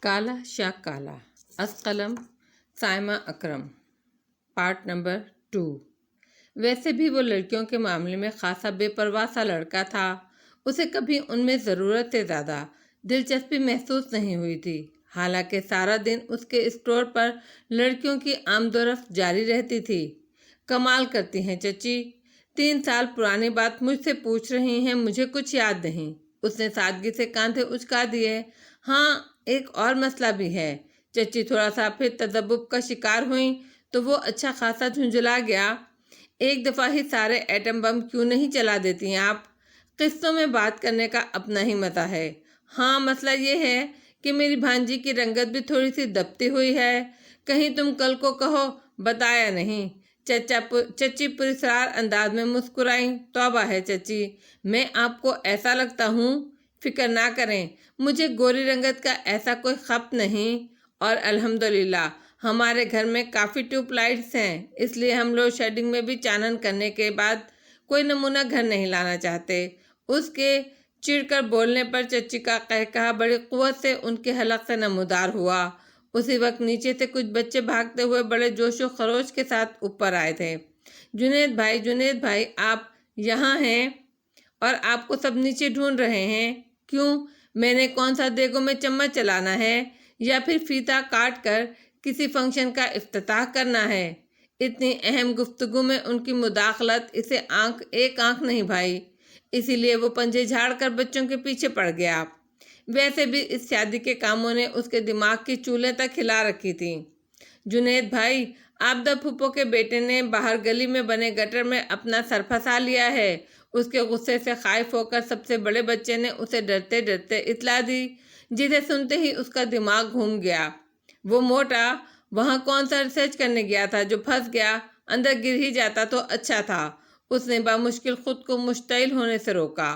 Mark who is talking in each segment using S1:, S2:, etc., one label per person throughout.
S1: کالا شاہ کالا از قلم سائمہ اکرم پارٹ نمبر 2۔ ویسے بھی وہ لڑکیوں کے معاملے میں خاصا بے پرواہ سا لڑکا تھا۔ اسے کبھی ان میں ضرورت سے زیادہ دلچسپی محسوس نہیں ہوئی تھی، حالانکہ سارا دن اس کے اسٹور پر لڑکیوں کی آمد و رفت جاری رہتی تھی۔ کمال کرتی ہیں چچی، 3 سال پرانی بات مجھ سے پوچھ رہی ہیں، مجھے کچھ یاد نہیں۔ اس نے سادگی سے کاندھے اچکا دیے۔ ہاں، ایک اور مسئلہ بھی ہے۔ چچی تھوڑا سا پھر تذبذب کا شکار ہوئیں تو وہ اچھا خاصا جھنجھلا گیا۔ ایک دفعہ ہی سارے ایٹم بم کیوں نہیں چلا دیتی ہیں آپ؟ قصوں میں بات کرنے کا اپنا ہی مزہ ہے۔ ہاں، مسئلہ یہ ہے کہ میری بھانجی کی رنگت بھی تھوڑی سی دبتی ہوئی ہے۔ کہیں تم کل کو کہو بتایا نہیں۔ چچی پراسرار انداز میں مسکرائیں۔ توبہ ہے چچی، میں آپ کو ایسا لگتا ہوں؟ فکر نہ کریں، مجھے گوری رنگت کا ایسا کوئی خپ نہیں، اور الحمدللہ ہمارے گھر میں کافی ٹیوب لائٹس ہیں، اس لیے ہم لوڈ شیڈنگ میں بھی چانن کرنے کے بعد کوئی نمونہ گھر نہیں لانا چاہتے۔ اس کے چڑ کر بولنے پر چچی کا قہقہا بڑی قوت سے ان کے حلق سے نمودار ہوا۔ اسی وقت نیچے سے کچھ بچے بھاگتے ہوئے بڑے جوش و خروش کے ساتھ اوپر آئے تھے۔ جنید بھائی آپ یہاں ہیں؟ اور آپ کو سب نیچے ڈھونڈ رہے ہیں؟ کیوں، میں نے کون سا دیگوں میں چمچ چلانا ہے یا پھر فیتا کاٹ کر کسی فنکشن کا افتتاح کرنا ہے؟ اتنی اہم گفتگو میں ان کی مداخلت اسے ایک آنکھ نہیں بھائی، اسی لیے وہ پنجے جھاڑ کر بچوں کے پیچھے پڑ گیا۔ ویسے بھی اس شادی کے کاموں نے اس کے دماغ کی چولیں تک ہلا رکھی تھی۔ جنید بھائی، آبدہ پھپھو کے بیٹے نے باہر گلی میں بنے گٹر میں اپنا سر پھنسا لیا ہے۔ اس کے غصے سے خائف ہو کر سب سے بڑے بچے نے اسے ڈرتے ڈرتے اطلاع دی، جسے سنتے ہی اس کا دماغ گھوم گیا۔ وہ موٹا وہاں کون سا ریسرچ کرنے گیا تھا جو پھنس گیا؟ اندر گر ہی جاتا تو اچھا تھا۔ اس نے بامشکل خود کو مشتعل ہونے سے روکا۔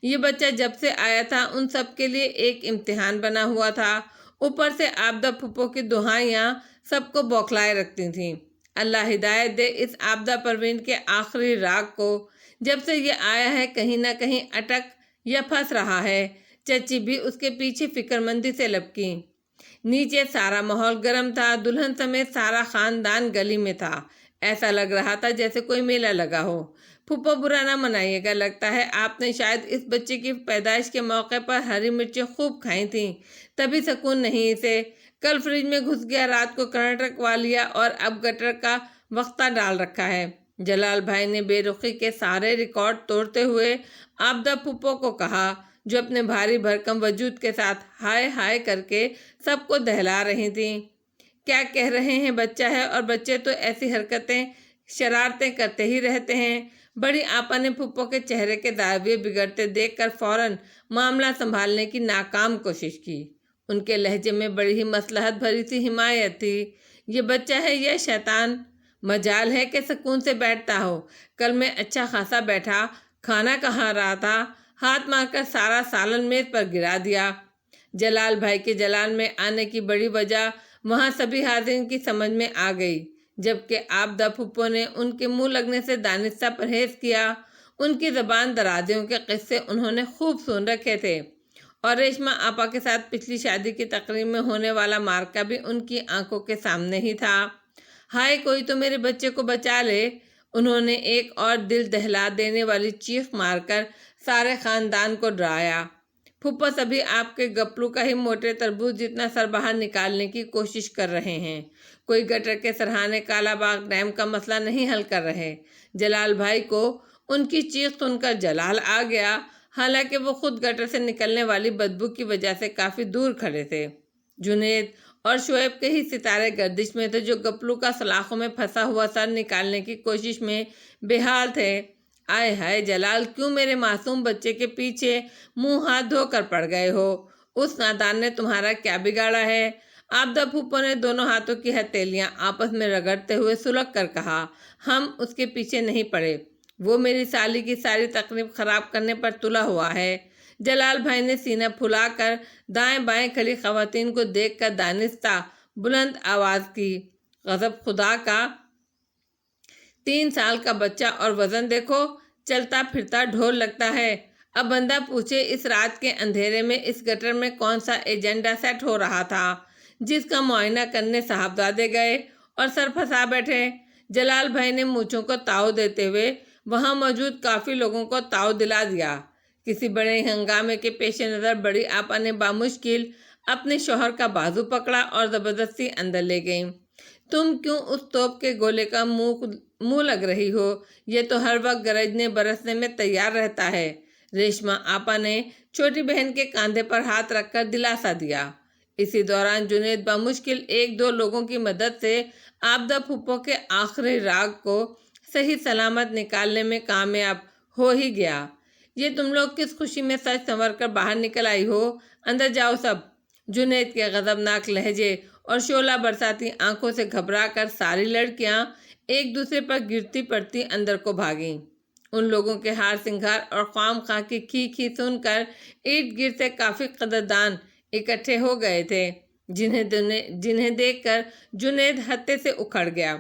S1: یہ بچہ جب سے آیا تھا ان سب کے لیے ایک امتحان بنا ہوا تھا۔ اوپر سے آبدہ پھپھو کی دہائیاں سب کو بوکھلائے رکھتی تھیں۔ اللہ ہدایت دے اس آبدہ پروین کے آخری راگ کو، جب سے یہ آیا ہے کہیں نہ کہیں اٹک یا پھنس رہا ہے۔ چچی بھی اس کے پیچھے فکر مندی سے لپکی۔ نیچے سارا ماحول گرم تھا، دلہن سمیت سارا خاندان گلی میں تھا۔ ایسا لگ رہا تھا جیسے کوئی میلہ لگا ہو۔ پھپھو برا نہ منائیے گا، لگتا ہے آپ نے شاید اس بچے کی پیدائش کے موقع پر ہری مرچیں خوب کھائی تھیں، تبھی سکون نہیں اسے۔ کل فریج میں گھس گیا، رات کو کرنٹ رکھوا لیا اور اب گٹر کا وقتہ ڈال رکھا ہے۔ جلال بھائی نے بے رخی کے سارے ریکارڈ توڑتے ہوئے آبدہ پھپھو کو کہا، جو اپنے بھاری بھرکم وجود کے ساتھ ہائے ہائے کر کے سب کو دہلا رہی تھیں۔ کیا کہہ رہے ہیں، بچہ ہے اور بچے تو ایسی حرکتیں شرارتیں کرتے ہی رہتے ہیں۔ بڑی آپا نے پھپھو کے چہرے کے زاویے بگڑتے دیکھ کر فوراً معاملہ سنبھالنے کی ناکام کوشش کی۔ ان کے لہجے میں بڑی ہی مصلحت بھری سی حمایت تھی۔ یہ بچہ ہے یا شیطان؟ مجال ہے کہ سکون سے بیٹھتا ہو۔ کل میں اچھا خاصا بیٹھا، کھانا کھا رہا تھا، ہاتھ مار کر سارا سالن میز پر گرا دیا۔ جلال بھائی کے جلال میں آنے کی بڑی وجہ وہاں سبھی حاضرین کی سمجھ میں آ گئی، جبکہ آبدہ پھپھو نے ان کے منہ لگنے سے دانستہ پرہیز کیا۔ ان کی زبان درازیوں کے قصے انہوں نے خوب سن رکھے تھے، اور ریشمہ آپا کے ساتھ پچھلی شادی کی تقریب میں ہونے والا مارکا بھی ان کی آنکھوں کے سامنے ہی تھا۔ ہائے، کوئی تو میرے بچے کو بچا لے! انہوں نے ایک اور دل دہلا دینے والی چیخ مار کر سارے خاندان کو ڈرایا۔ پھپھو سبھی آپ کے گپلو کا ہی موٹے تربوز جتنا سر باہر نکالنے کی کوشش کر رہے ہیں، کوئی گٹر کے سرہانے کالا باغ ڈیم کا مسئلہ نہیں حل کر رہے۔ جلال بھائی کو ان کی چیخ سن کر جلال آ گیا، حالانکہ وہ خود گٹر سے نکلنے والی بدبو کی وجہ سے کافی دور کھڑے تھے۔ جنید اور شعیب کے ہی ستارے گردش میں تھے، جو گپلو کا سلاخوں میں پھنسا ہوا سر نکالنے کی کوشش میں بے حال تھے۔ آئے ہائے جلال، کیوں میرے معصوم بچے کے پیچھے منہ ہاتھ دھو کر پڑ گئے ہو؟ اس نادان نے تمہارا کیا بگاڑا ہے؟ آبدہ پھپھو نے دونوں ہاتھوں کی ہتھیلیاں آپس میں رگڑتے ہوئے سلگ کر کہا، ہم اس کے پیچھے نہیں پڑے، وہ میری سالی کی ساری تقریب خراب کرنے پر تلا ہوا ہے۔ جلال بھائی نے سینہ پھلا کر دائیں بائیں کھڑی خواتین کو دیکھ کر دانستہ بلند آواز کی، غضب خدا کا! 3 سال کا بچہ اور وزن دیکھو، چلتا پھرتا ڈھول لگتا ہے۔ اب بندہ پوچھے اس رات کے اندھیرے میں اس گٹر میں کون سا ایجنڈا سیٹ ہو رہا تھا جس کا معائنہ کرنے صاحبزادے گئے اور سر پھنسا بیٹھے۔ جلال بھائی نے مونچھوں کو تاؤ دیتے ہوئے وہاں موجود کافی لوگوں کو تاؤ دلا دیا۔ کسی بڑے ہنگامے کے پیش نظر بڑی آپا نے بامشکل اپنے شوہر کا بازو پکڑا اور زبردستی اندر لے گئیں۔ تم کیوں اس توپ کے گولے کا منہ لگ رہی ہو؟ یہ تو ہر وقت گرجنے برسنے میں تیار رہتا ہے۔ ریشما آپا نے چھوٹی بہن کے کاندھے پر ہاتھ رکھ کر دلاسا دیا۔ اسی دوران جنید بمشکل ایک دو لوگوں کی مدد سے آبدہ پھپھو کے آخری راگ کو صحیح سلامت نکالنے میں کامیاب ہو ہی گیا۔ یہ تم لوگ کس خوشی میں سج سنور کر باہر نکل آئی ہو؟ اندر جاؤ سب۔ جنید کے غضبناک لہجے اور شعلہ برساتی آنکھوں سے گھبرا کر ساری لڑکیاں ایک دوسرے پر گرتی پڑتی اندر کو بھاگیں۔ ان لوگوں کے ہار سنگھار اور خام خواہ کی کھی سن کر ارد گرد سے کافی قدردان اکٹھے ہو گئے تھے، جنہیں دیکھ کر جنید ہتے سے اکھڑ گیا۔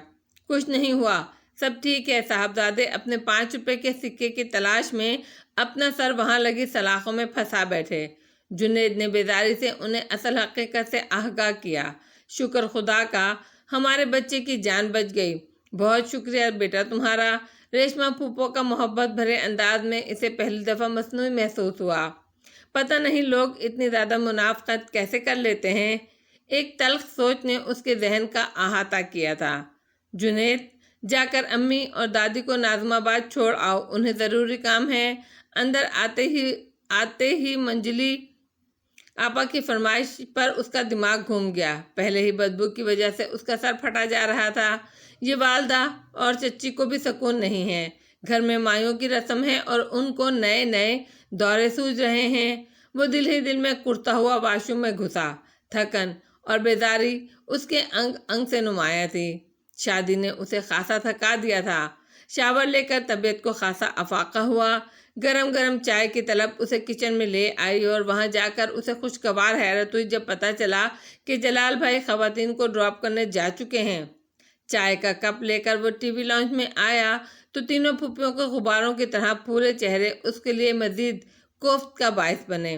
S1: کچھ نہیں ہوا، سب ٹھیک ہے۔ صاحبزادے اپنے 5 روپے کے سکے کی تلاش میں اپنا سر وہاں لگی سلاخوں میں پھنسا بیٹھے۔ جنید نے بیزاری سے انہیں اصل حقیقت سے آگاہ کیا۔ شکر خدا کا، ہمارے بچے کی جان بچ گئی۔ بہت شکریہ بیٹا تمہارا۔ ریشما پھوپھو کا محبت بھرے انداز میں اسے پہلی دفعہ مصنوعی محسوس ہوا۔ پتہ نہیں لوگ اتنی زیادہ منافقت کیسے کر لیتے ہیں۔ ایک تلخ سوچ نے اس کے ذہن کا احاطہ کیا تھا۔ جنید، جا کر امی اور دادی کو ناظم آباد چھوڑ آؤ، انہیں ضروری کام ہے۔ اندر آتے ہی منجلی آپا کی فرمائش پر اس کا دماغ گھوم گیا۔ پہلے ہی بدبو کی وجہ سے اس کا سر پھٹا جا رہا تھا۔ یہ والدہ اور چچی کو بھی سکون نہیں ہے۔ گھر میں مائیوں کی رسم ہے اور ان کو نئے نئے دورے سوج رہے ہیں۔ وہ دل ہی دل میں کرتا ہوا واش روم میں گھسا۔ تھکن اور بیزاری اس کے انگ انگ سے نمایاں تھی۔ شادی نے اسے خاصا تھکا دیا تھا۔ شاور لے کر طبیعت کو خاصا افاقہ ہوا۔ گرم گرم چائے کی طلب اسے کچن میں لے آئی اور وہاں جا کر اسے خوشگوار حیرت ہوئی جب پتہ چلا کہ جلال بھائی خواتین کو ڈراپ کرنے جا چکے ہیں۔ چائے کا کپ لے کر وہ ٹی وی لاؤنج میں آیا تو تینوں پھوپھیوں کے غباروں کی طرح پورے چہرے اس کے لیے مزید کوفت کا باعث بنے۔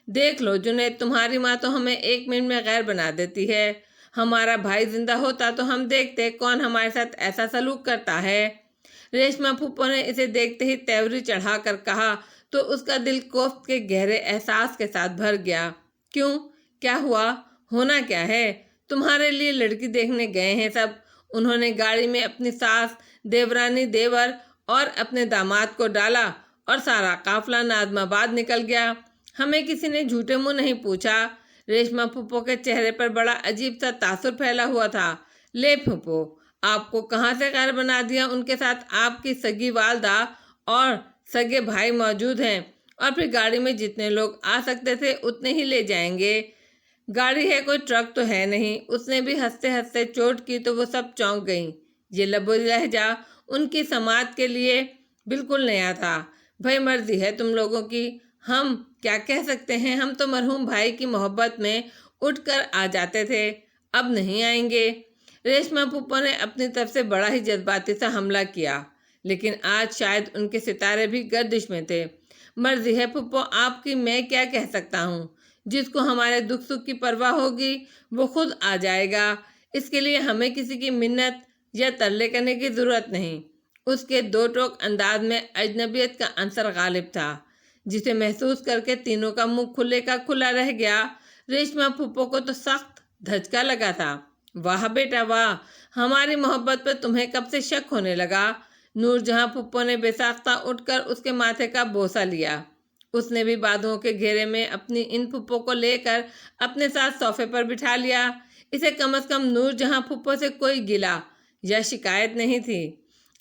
S1: دیکھ لو جنید، تمہاری ماں تو ہمیں 1 منٹ میں غیر بنا دیتی ہے۔ ہمارا بھائی زندہ ہوتا تو ہم دیکھتے کون ہمارے ساتھ ایسا سلوک کرتا ہے۔ ریشما پھوپھو نے اسے دیکھتے ہی تیوری چڑھا کر کہا تو اس کا دل کوفت کے گہرے احساس کے ساتھ بھر گیا۔ کیوں؟ کیا ہوا؟ ہونا کیا ہے؟ تمہارے لیے لڑکی دیکھنے گئے ہیں سب۔ انہوں نے گاڑی میں اپنی ساس، دیورانی، دیور اور اپنے داماد کو ڈالا اور سارا قافلہ ناظم آباد نکل گیا۔ ہمیں کسی نے جھوٹے منہ نہیں پوچھا۔ ریشما پھوپھو کے چہرے پر بڑا عجیب سا تاثر پھیلا ہوا تھا۔ لے پھوپھو، آپ کو کہاں سے غیر بنا دیا؟ ان کے ساتھ آپ کی سگی والدہ اور سگے بھائی موجود ہیں، اور پھر گاڑی میں جتنے لوگ آ سکتے تھے اتنے ہی لے جائیں گے۔ گاڑی ہے، کوئی ٹرک تو ہے نہیں۔ اس نے بھی ہنستے ہنستے چوٹ کی تو وہ سب چونک گئیں۔ یہ لب و لہجہ ان کی سماعت کے لیے بالکل نیا تھا۔ بھائی مرضی ہے تم لوگوں کی، ہم کیا کہہ سکتے ہیں؟ ہم تو مرحوم بھائی کی محبت میں اٹھ کر آ جاتے تھے، اب نہیں آئیں گے۔ ریشما پھوپھو نے اپنی طرف سے بڑا ہی جذباتی سا حملہ کیا، لیکن آج شاید ان کے ستارے بھی گردش میں تھے۔ مرضی ہے پھوپھو آپ کی، میں کیا کہہ سکتا ہوں؟ جس کو ہمارے دکھ سکھ کی پرواہ ہوگی وہ خود آ جائے گا۔ اس کے لیے ہمیں کسی کی منت یا ترلے کرنے کی ضرورت نہیں۔ اس کے دو ٹوک انداز میں اجنبیت کا عنصر غالب تھا، جسے محسوس کر کے تینوں کا منہ کھلے کا کھلا رہ گیا۔ ریشما پھوپھو کو تو سخت دھچکا لگا تھا۔ واہ بیٹا واہ، ہماری محبت پر تمہیں کب سے شک ہونے لگا؟ نور جہاں پھوپھو نے بے ساختہ اٹھ کر اس کے ماتھے کا بوسہ لیا۔ اس نے بھی بازوؤں کے گھیرے میں اپنی ان پھوپھو کو لے کر اپنے ساتھ صوفے پر بٹھا لیا۔ اسے کم از کم نور جہاں پھوپھو سے کوئی گلہ یا شکایت نہیں تھی۔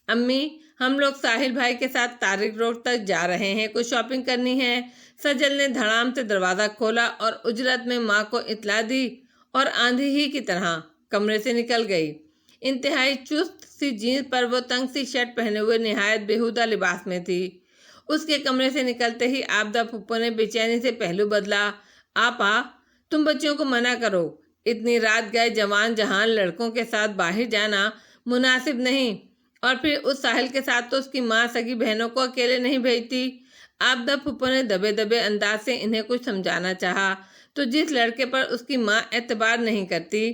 S1: امی، ہم لوگ ساحل بھائی کے ساتھ طارق روڈ تک جا رہے ہیں، کوئی شاپنگ کرنی ہے؟ سجل نے دھڑام سے دروازہ کھولا اور اجرت میں ماں کو اطلاع دی اور آندھی ہی کی طرح کمرے سے نکل گئی۔ انتہائی چست سی جینس پر وہ تنگ سی شرٹ پہنے ہوئے نہایت بیہودہ لباس میں تھی۔ اس کے کمرے سے نکلتے ہی آبدہ پھوپھو نے بے چینی سے پہلو بدلا۔ آپا، تم بچوں کو منع کرو، اتنی رات گئے جوان جہان لڑکوں کے ساتھ باہر جانا مناسب نہیں، اور پھر اس ساحل کے ساتھ تو اس کی ماں سگی بہنوں کو اکیلے نہیں بھیجتی۔ آبدہ پھپھو نے دبے دبے انداز سے انہیں کچھ سمجھانا چاہا تو جس لڑکے پر اس کی ماں اعتبار نہیں کرتی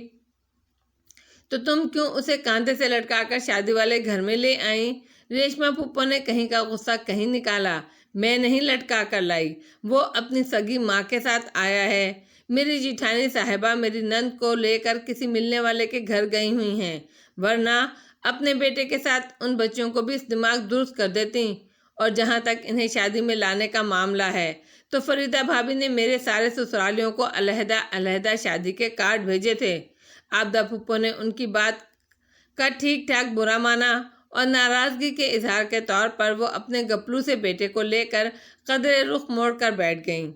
S1: تو تم کیوں اسے کاندھے سے لٹکا کر شادی والے گھر میں لے آئیں؟ ریشما پھپھو نے کہیں کا غصہ کہیں نکالا۔ میں نہیں لٹکا کر لائی، وہ اپنی سگی ماں کے ساتھ آیا ہے۔ میری جیٹھانی صاحبہ میری نند کو لے کر کسی ملنے والے کے گھر گئی ہوئی ہیں، ورنہ اپنے بیٹے کے ساتھ ان بچوں کو بھی اس دماغ درست کر دیتی۔ اور جہاں تک انہیں شادی میں لانے کا معاملہ ہے تو فریدہ بھابھی نے میرے سارے سسرالیوں کو علیحدہ علیحدہ شادی کے کارڈ بھیجے تھے۔ آبدہ پھپھو نے ان کی بات کا ٹھیک ٹھاک برا مانا اور ناراضگی کے اظہار کے طور پر وہ اپنے گپلو سے بیٹے کو لے کر قدرے رخ موڑ کر بیٹھ گئیں۔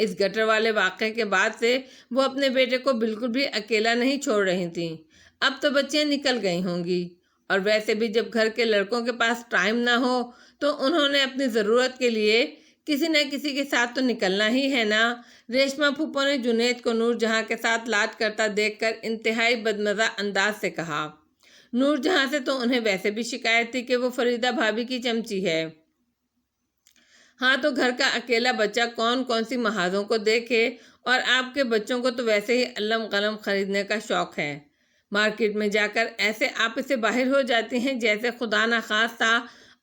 S1: اس گٹر والے واقعے کے بعد سے وہ اپنے بیٹے کو بالکل بھی اکیلا نہیں چھوڑ رہی تھیں۔ اب تو بچیاں نکل گئی ہوں گی، اور ویسے بھی جب گھر کے لڑکوں کے پاس ٹائم نہ ہو تو انہوں نے اپنی ضرورت کے لیے کسی نہ کسی کے ساتھ تو نکلنا ہی ہے نا۔ ریشما پھپھو نے جنید کو نور جہاں کے ساتھ لات کرتا دیکھ کر انتہائی بدمزہ انداز سے کہا۔ نور جہاں سے تو انہیں ویسے بھی شکایت تھی کہ وہ فریدہ بھابھی کی چمچی ہے، ہاں تو گھر کا اکیلا بچہ کون کون سی محاذوں کو دیکھے، اور آپ کے بچوں کو تو ویسے ہی علم قلم خریدنے کا شوق ہے۔ مارکیٹ میں جا کر ایسے آپ سے باہر ہو جاتی ہیں جیسے خدا نخواستہ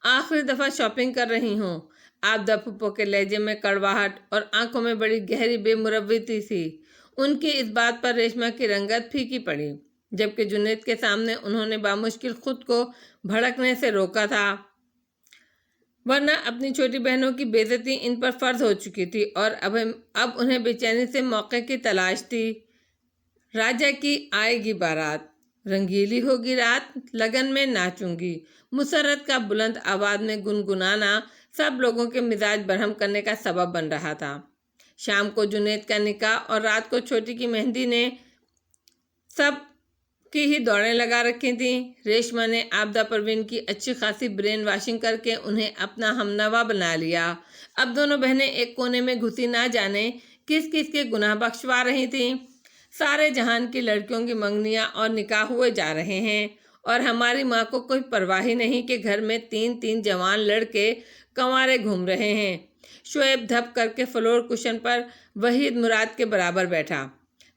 S1: آخری دفعہ شاپنگ کر رہی ہوں۔ آبدہ پھپھو کے لہجے میں کڑواہٹ اور آنکھوں میں بڑی گہری بے مروتی تھی۔ ان کی اس بات پر ریشما کی رنگت پھیکی پڑی، جبکہ جنید کے سامنے انہوں نے بامشکل خود کو بھڑکنے سے روکا تھا، ورنہ اپنی چھوٹی بہنوں کی بے عزتی ان پر فرض ہو چکی تھی اور اب انہیں بے چینی سے موقع کی تلاش تھی۔ راجا کی آئے گی بارات، رنگیلی ہوگی رات، لگن میں ناچوں گی، مسرت کا بلند آواز میں گنگنانا سب لوگوں کے مزاج برہم کرنے کا سبب بن رہا تھا۔ شام کو جنید کا نکاح اور رات کو چھوٹی کی مہندی نے سب کی ہی دوڑیں لگا رکھی تھیں۔ ریشما نے آبدہ پروین کی اچھی خاصی برین واشنگ کر کے انہیں اپنا ہمنوا بنا لیا۔ اب دونوں بہنیں ایک کونے میں گھسی نہ جانے کس کس کے گناہ بخشوا رہی تھیں۔ سارے جہان کی لڑکیوں کی منگنیاں اور نکاح ہوئے جا رہے ہیں، اور ہماری ماں کو کوئی پرواہ ہی نہیں کہ گھر میں 3 جوان لڑکے کنوارے گھوم رہے ہیں۔ شعیب دھپ کر کے فلور کشن پر وحید مراد کے برابر بیٹھا۔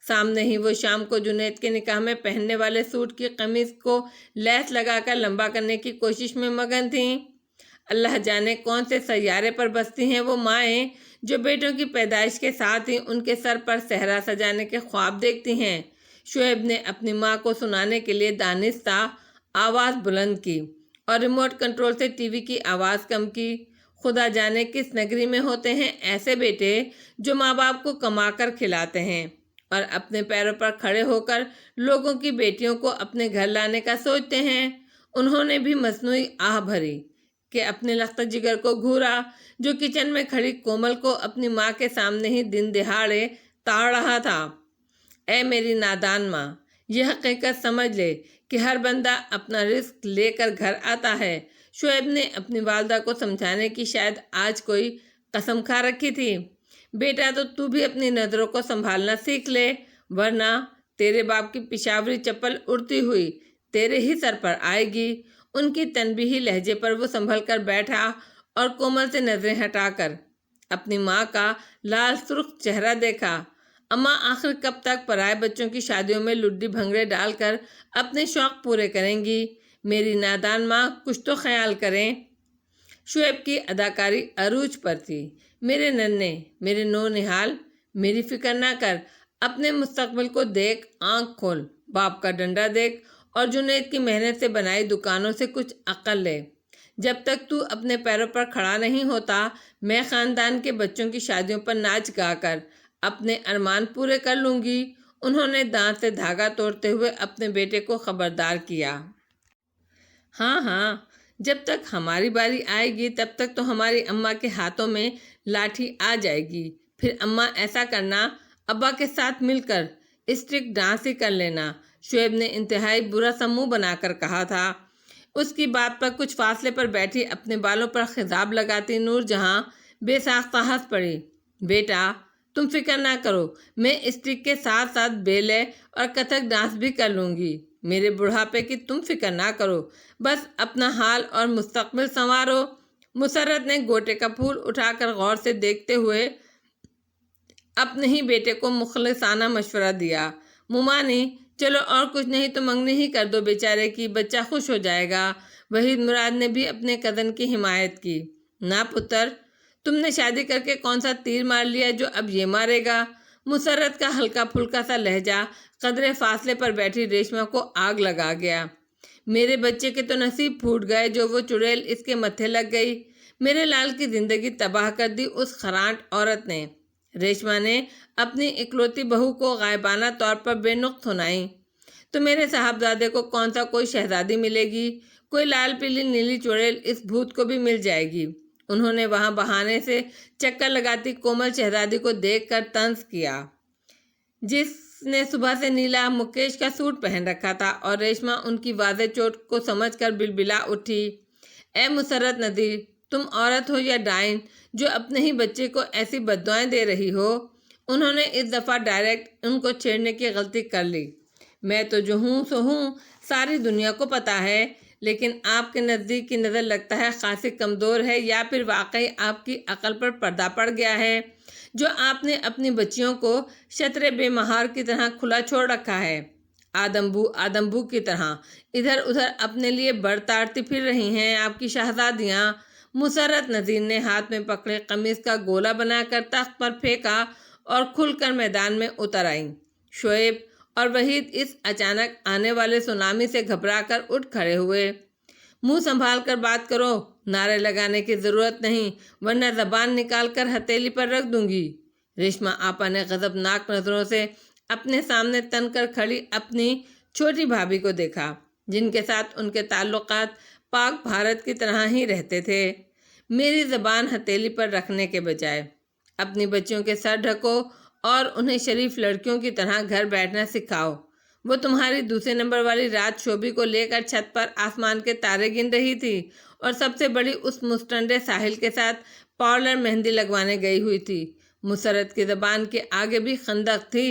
S1: سامنے ہی وہ شام کو جنید کے نکاح میں پہننے والے سوٹ کی قمیض کو لیس لگا کر لمبا کرنے کی کوشش میں مگن تھیں۔ اللہ جانے کون سے سیارے پر بستی ہیں وہ مائیں جو بیٹوں کی پیدائش کے ساتھ ہی ان کے سر پر صحرا سجانے کے خواب دیکھتی ہیں۔ شعیب نے اپنی ماں کو سنانے کے لیے دانستہ آواز بلند کی اور ریموٹ کنٹرول سے ٹی وی کی آواز کم کی۔ خدا جانے کس نگری میں ہوتے ہیں ایسے بیٹے جو ماں باپ کو کما کر کھلاتے ہیں اور اپنے پیروں پر کھڑے ہو کر لوگوں کی بیٹیوں کو اپنے گھر لانے کا سوچتے ہیں۔ انہوں نے بھی مصنوعی آہ بھری کہ اپنے لخت جگر کو گھورا جو کچن میں کھڑی کومل کو اپنی ماں کے سامنے ہی دن دہاڑے تاڑ رہا تھا۔ اے میری نادان ماں، یہ حقیقت سمجھ لے کہ ہر بندہ اپنا رزق لے کر گھر آتا ہے۔ شعیب نے اپنی والدہ کو سمجھانے کی شاید آج کوئی قسم کھا رکھی تھی۔ بیٹا تو بھی اپنی نظروں کو سنبھالنا سیکھ لے، ورنہ تیرے باپ کی پشاوری چپل اڑتی ہوئی تیرے ہی سر پر آئے گی۔ ان کی تنبیہی لہجے پر وہ سنبھل کر بیٹھا اور کومل سے نظریں ہٹا کر اپنی ماں کا لال سرخ چہرہ دیکھا۔ اماں آخر کب تک پرائے بچوں کی شادیوں میں لڈی بھنگڑے ڈال کر اپنے شوق پورے کریں گی؟ میری نادان ماں، کچھ تو خیال کریں۔ شعیب کی اداکاری عروج پر تھی۔ میرے ننھے، میرے نو نہال، میری فکر نہ کر، اپنے مستقبل کو دیکھ، آنکھ کھول، باپ کا ڈنڈا دیکھ اور جنید کی محنت سے بنائی دکانوں سے کچھ عقل لے۔ جب تک تو اپنے پیروں پر کھڑا نہیں ہوتا، میں خاندان کے بچوں کی شادیوں پر ناچ گا کر اپنے ارمان پورے کر لوں گی۔ انہوں نے دانت سے دھاگا توڑتے ہوئے اپنے بیٹے کو خبردار کیا۔ ہاں ہاں، جب تک ہماری باری آئے گی تب تک تو ہماری اماں کے ہاتھوں میں لاٹھی آ جائے گی، پھر اماں ایسا کرنا، ابا کے ساتھ مل کر اسٹرک ڈانس ہی کر لینا۔ شعیب نے انتہائی برا سا منہ بنا کر کہا تھا۔ اس کی بات پر کچھ فاصلے پر بیٹھی اپنے بالوں پر خضاب لگاتی نور جہاں بے ساختہ ہنس پڑی۔ بیٹا تم فکر نہ کرو، میں اسٹرک کے ساتھ ساتھ بیلے اور کتھک ڈانس بھی کر لوں گی۔ میرے بڑھاپے کی تم فکر نہ کرو، بس اپنا حال اور مستقبل سنوارو۔ مسرت نے گوٹے کا پھول اٹھا کر غور سے دیکھتے ہوئے اپنے ہی بیٹے کو مخلصانہ مشورہ دیا۔ مومانی، چلو اور کچھ نہیں تو منگنی ہی کر دو بیچارے کی، بچہ خوش ہو جائے گا۔ وحید مراد نے بھی اپنے کزن کی حمایت کی۔ نہ پتر، تم نے شادی کر کے کون سا تیر مار لیا جو اب یہ مارے گا؟ مسرت کا ہلکا پھلکا سا لہجہ قدرے فاصلے پر بیٹھی ریشما کو آگ لگا گیا۔ میرے بچے کے تو نصیب پھوٹ گئے جو وہ چڑیل اس کے متھے لگ گئی۔ میرے لال کی زندگی تباہ کر دی اس خرانٹ عورت نے۔ ریشما نے اپنی اکلوتی بہو کو غائبانہ طور پر بے نقط سنائی۔ تو میرے صاحبزادے کو کون سا کوئی شہزادی ملے گی؟ کوئی لال پیلی نیلی چڑیل اس بھوت کو بھی مل جائے گی۔ انہوں نے وہاں بہانے سے چکر لگاتی کومل شہزادی کو دیکھ کر طنز کیا، جس نے صبح سے نیلا مکیش کا سوٹ پہن رکھا تھا، اور ریشما ان کی واضح چوٹ کو سمجھ کر بلبلا اٹھی۔ اے مسرت ندیر، تم عورت ہو یا ڈائن جو اپنے ہی بچے کو ایسی بددعائیں دے رہی ہو؟ انہوں نے اس دفعہ ڈائریکٹ ان کو چھیڑنے کی غلطی کر لی۔ میں تو جو ہوں سو ہوں، ساری دنیا کو پتا ہے، لیکن آپ کے نزدیک کی نظر لگتا ہے خاصی کمزور ہے، یا پھر واقعی آپ کی عقل پر پردہ پڑ گیا ہے جو آپ نے اپنی بچیوں کو شتر بے مہار کی طرح کھلا چھوڑ رکھا ہے۔ آدم بو کی طرح ادھر ادھر اپنے لیے بڑھ تارتی پھر رہی ہیں آپ کی شہزادیاں۔ مسرت نذیر نے ہاتھ میں پکڑے قمیص کا گولا بنا کر تخت پر پھینکا اور کھل کر میدان میں اتر آئیں۔ شعیب اور وحید اس اچانک آنے والے سونامی سے گھبرا کر اٹھ کھڑے ہوئے۔ منہ سنبھال کر بات کرو، نعرے لگانے کی ضرورت نہیں، ورنہ زبان نکال کر ہتھیلی پر رکھ دوں گی۔ ریشما آپا نے غضبناک نظروں سے اپنے سامنے تن کر کھڑی اپنی چھوٹی بھابھی کو دیکھا، جن کے ساتھ ان کے تعلقات پاک بھارت کی طرح ہی رہتے تھے۔ میری زبان ہتھیلی پر رکھنے کے بجائے اپنی بچیوں کے سر ڈھکو اور انہیں شریف لڑکیوں کی طرح گھر بیٹھنا سکھاؤ۔ وہ تمہاری دوسرے نمبر والی رات شوبی کو لے کر چھت پر آسمان کے تارے گن رہی تھی، اور سب سے بڑی اس مستنڈے ساحل کے ساتھ پارلر مہندی لگوانے گئی ہوئی تھی۔ مسرت کی زبان کے آگے بھی خندق تھی۔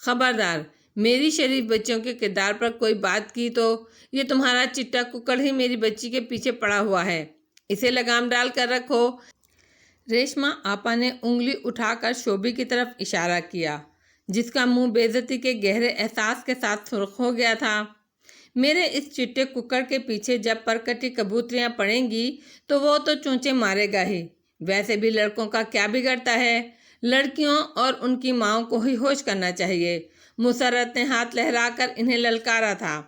S1: خبردار، میری شریف بچیوں کے کردار پر کوئی بات کی تو یہ تمہارا چٹا ککڑ ہی میری بچی کے پیچھے پڑا ہوا ہے، اسے لگام ڈال کر رکھو۔ ریشما آپا نے انگلی اٹھا کر شوبی کی طرف اشارہ کیا، جس کا منہ بے عزتی کے گہرے احساس کے ساتھ سرخ ہو گیا تھا۔ میرے اس چٹے ککڑ کے پیچھے جب پرکٹی کبوتریاں پڑیں گی تو وہ تو چونچے مارے گا ہی۔ ویسے بھی لڑکوں کا کیا بگڑتا ہے، لڑکیوں اور ان کی ماؤں کو ہی ہوش کرنا چاہیے۔ مسرت نے ہاتھ لہرا کر انہیں للکارا تھا۔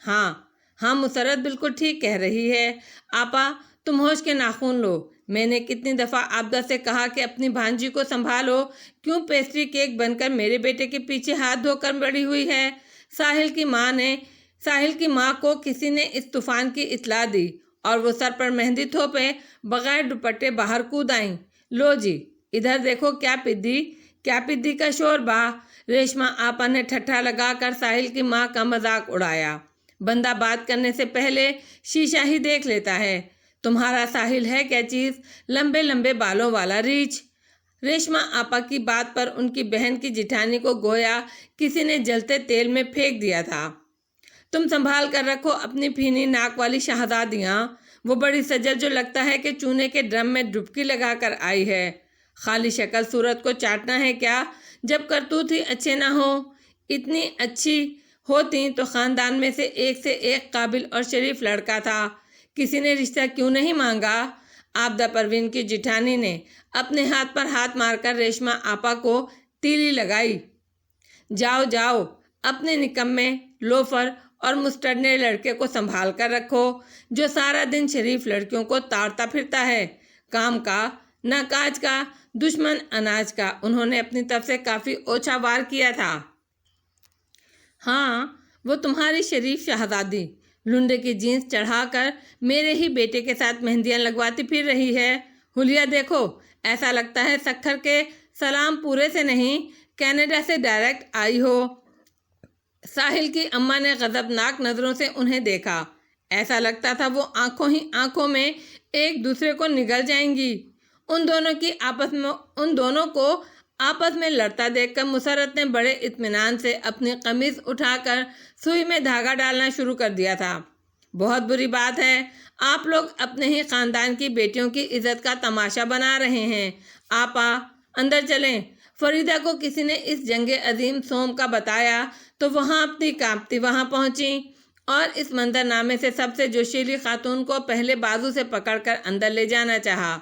S1: ہاں مسرت بالکل ٹھیک کہہ رہی ہے آپا، تم ہوش کے ناخن لو۔ میں نے کتنی دفعہ عابدہ سے کہا کہ اپنی بھانجی کو سنبھالو، کیوں پیسٹری کیک بن کر میرے بیٹے کے پیچھے ہاتھ دھو کر بڑھی ہوئی ہے۔ ساحل کی ماں کو کسی نے اس طوفان کی اطلاع دی اور وہ سر پر مہندی تھوپے بغیر دوپٹے باہر کود آئیں۔ لو جی، ادھر دیکھو کیا پدی کا شور با۔ ریشما آپا نے ٹھٹھا لگا کر ساحل کی ماں کا مذاق اڑایا۔ بندہ بات کرنے سے پہلے شیشہ ہی دیکھ لیتا ہے۔ تمہارا ساحل ہے کیا چیز، لمبے لمبے بالوں والا ریچھ۔ ریشما آپا کی بات پر ان کی بہن کی جٹھانی کو گویا کسی نے جلتے تیل میں پھینک دیا تھا۔ تم سنبھال کر رکھو اپنی پھینی ناک والی شہزادیاں، وہ بڑی سجل جو لگتا ہے کہ چونے کے ڈرم میں ڈبکی لگا کر آئی ہے۔ خالی شکل صورت کو چاٹنا ہے کیا؟ جب کرتوت ہی اچھے نہ ہوں، اتنی اچھی ہوتی تو خاندان میں سے ایک قابل اور شریف لڑکا تھا، کسی نے رشتہ کیوں نہیں مانگا؟ عابدہ پروین کی جٹھانی نے اپنے ہاتھ پر ہاتھ مار کر ریشما آپا کو تیلی لگائی۔ جاؤ اپنے نکمے لوفر اور مسٹرنے لڑکے کو سنبھال کر رکھو، جو سارا دن شریف لڑکیوں کو تاڑتا پھرتا ہے۔ کام کا نہ کاج کا، دشمن اناج کا۔ انہوں نے اپنی طرف سے کافی اوچھا وار کیا تھا۔ ہاں، وہ تمہاری شریف شہزادی لنڈے کی جینس چڑھا کر میرے ہی بیٹے کے ساتھ مہندیاں لگواتی پھر رہی ہے۔ حلیہ دیکھو، ایسا لگتا ہے سکھر کے سلام پورے سے نہیں، کینیڈا سے ڈائریکٹ آئی ہو۔ ساحل کی اماں نے غضبناک نظروں سے انہیں دیکھا، ایسا لگتا تھا وہ آنکھوں میں ایک دوسرے کو نگل جائیں گی۔ ان دونوں کو آپس میں لڑتا دیکھ کر مسرت نے بڑے اطمینان سے اپنی قمیض اٹھا کر سوئی میں دھاگا ڈالنا شروع کر دیا تھا۔ بہت بری بات ہے، آپ لوگ اپنے ہی خاندان کی بیٹیوں کی عزت کا تماشا بنا رہے ہیں۔ آپا اندر چلیں۔ فریدہ کو کسی نے اس جنگ عظیم سوم کا بتایا تو وہاں اپنی کانپتی وہاں پہنچی اور اس منظرنامے سے سب سے جوشیلی خاتون کو پہلے بازو سے پکڑ کر اندر لے جانا چاہا۔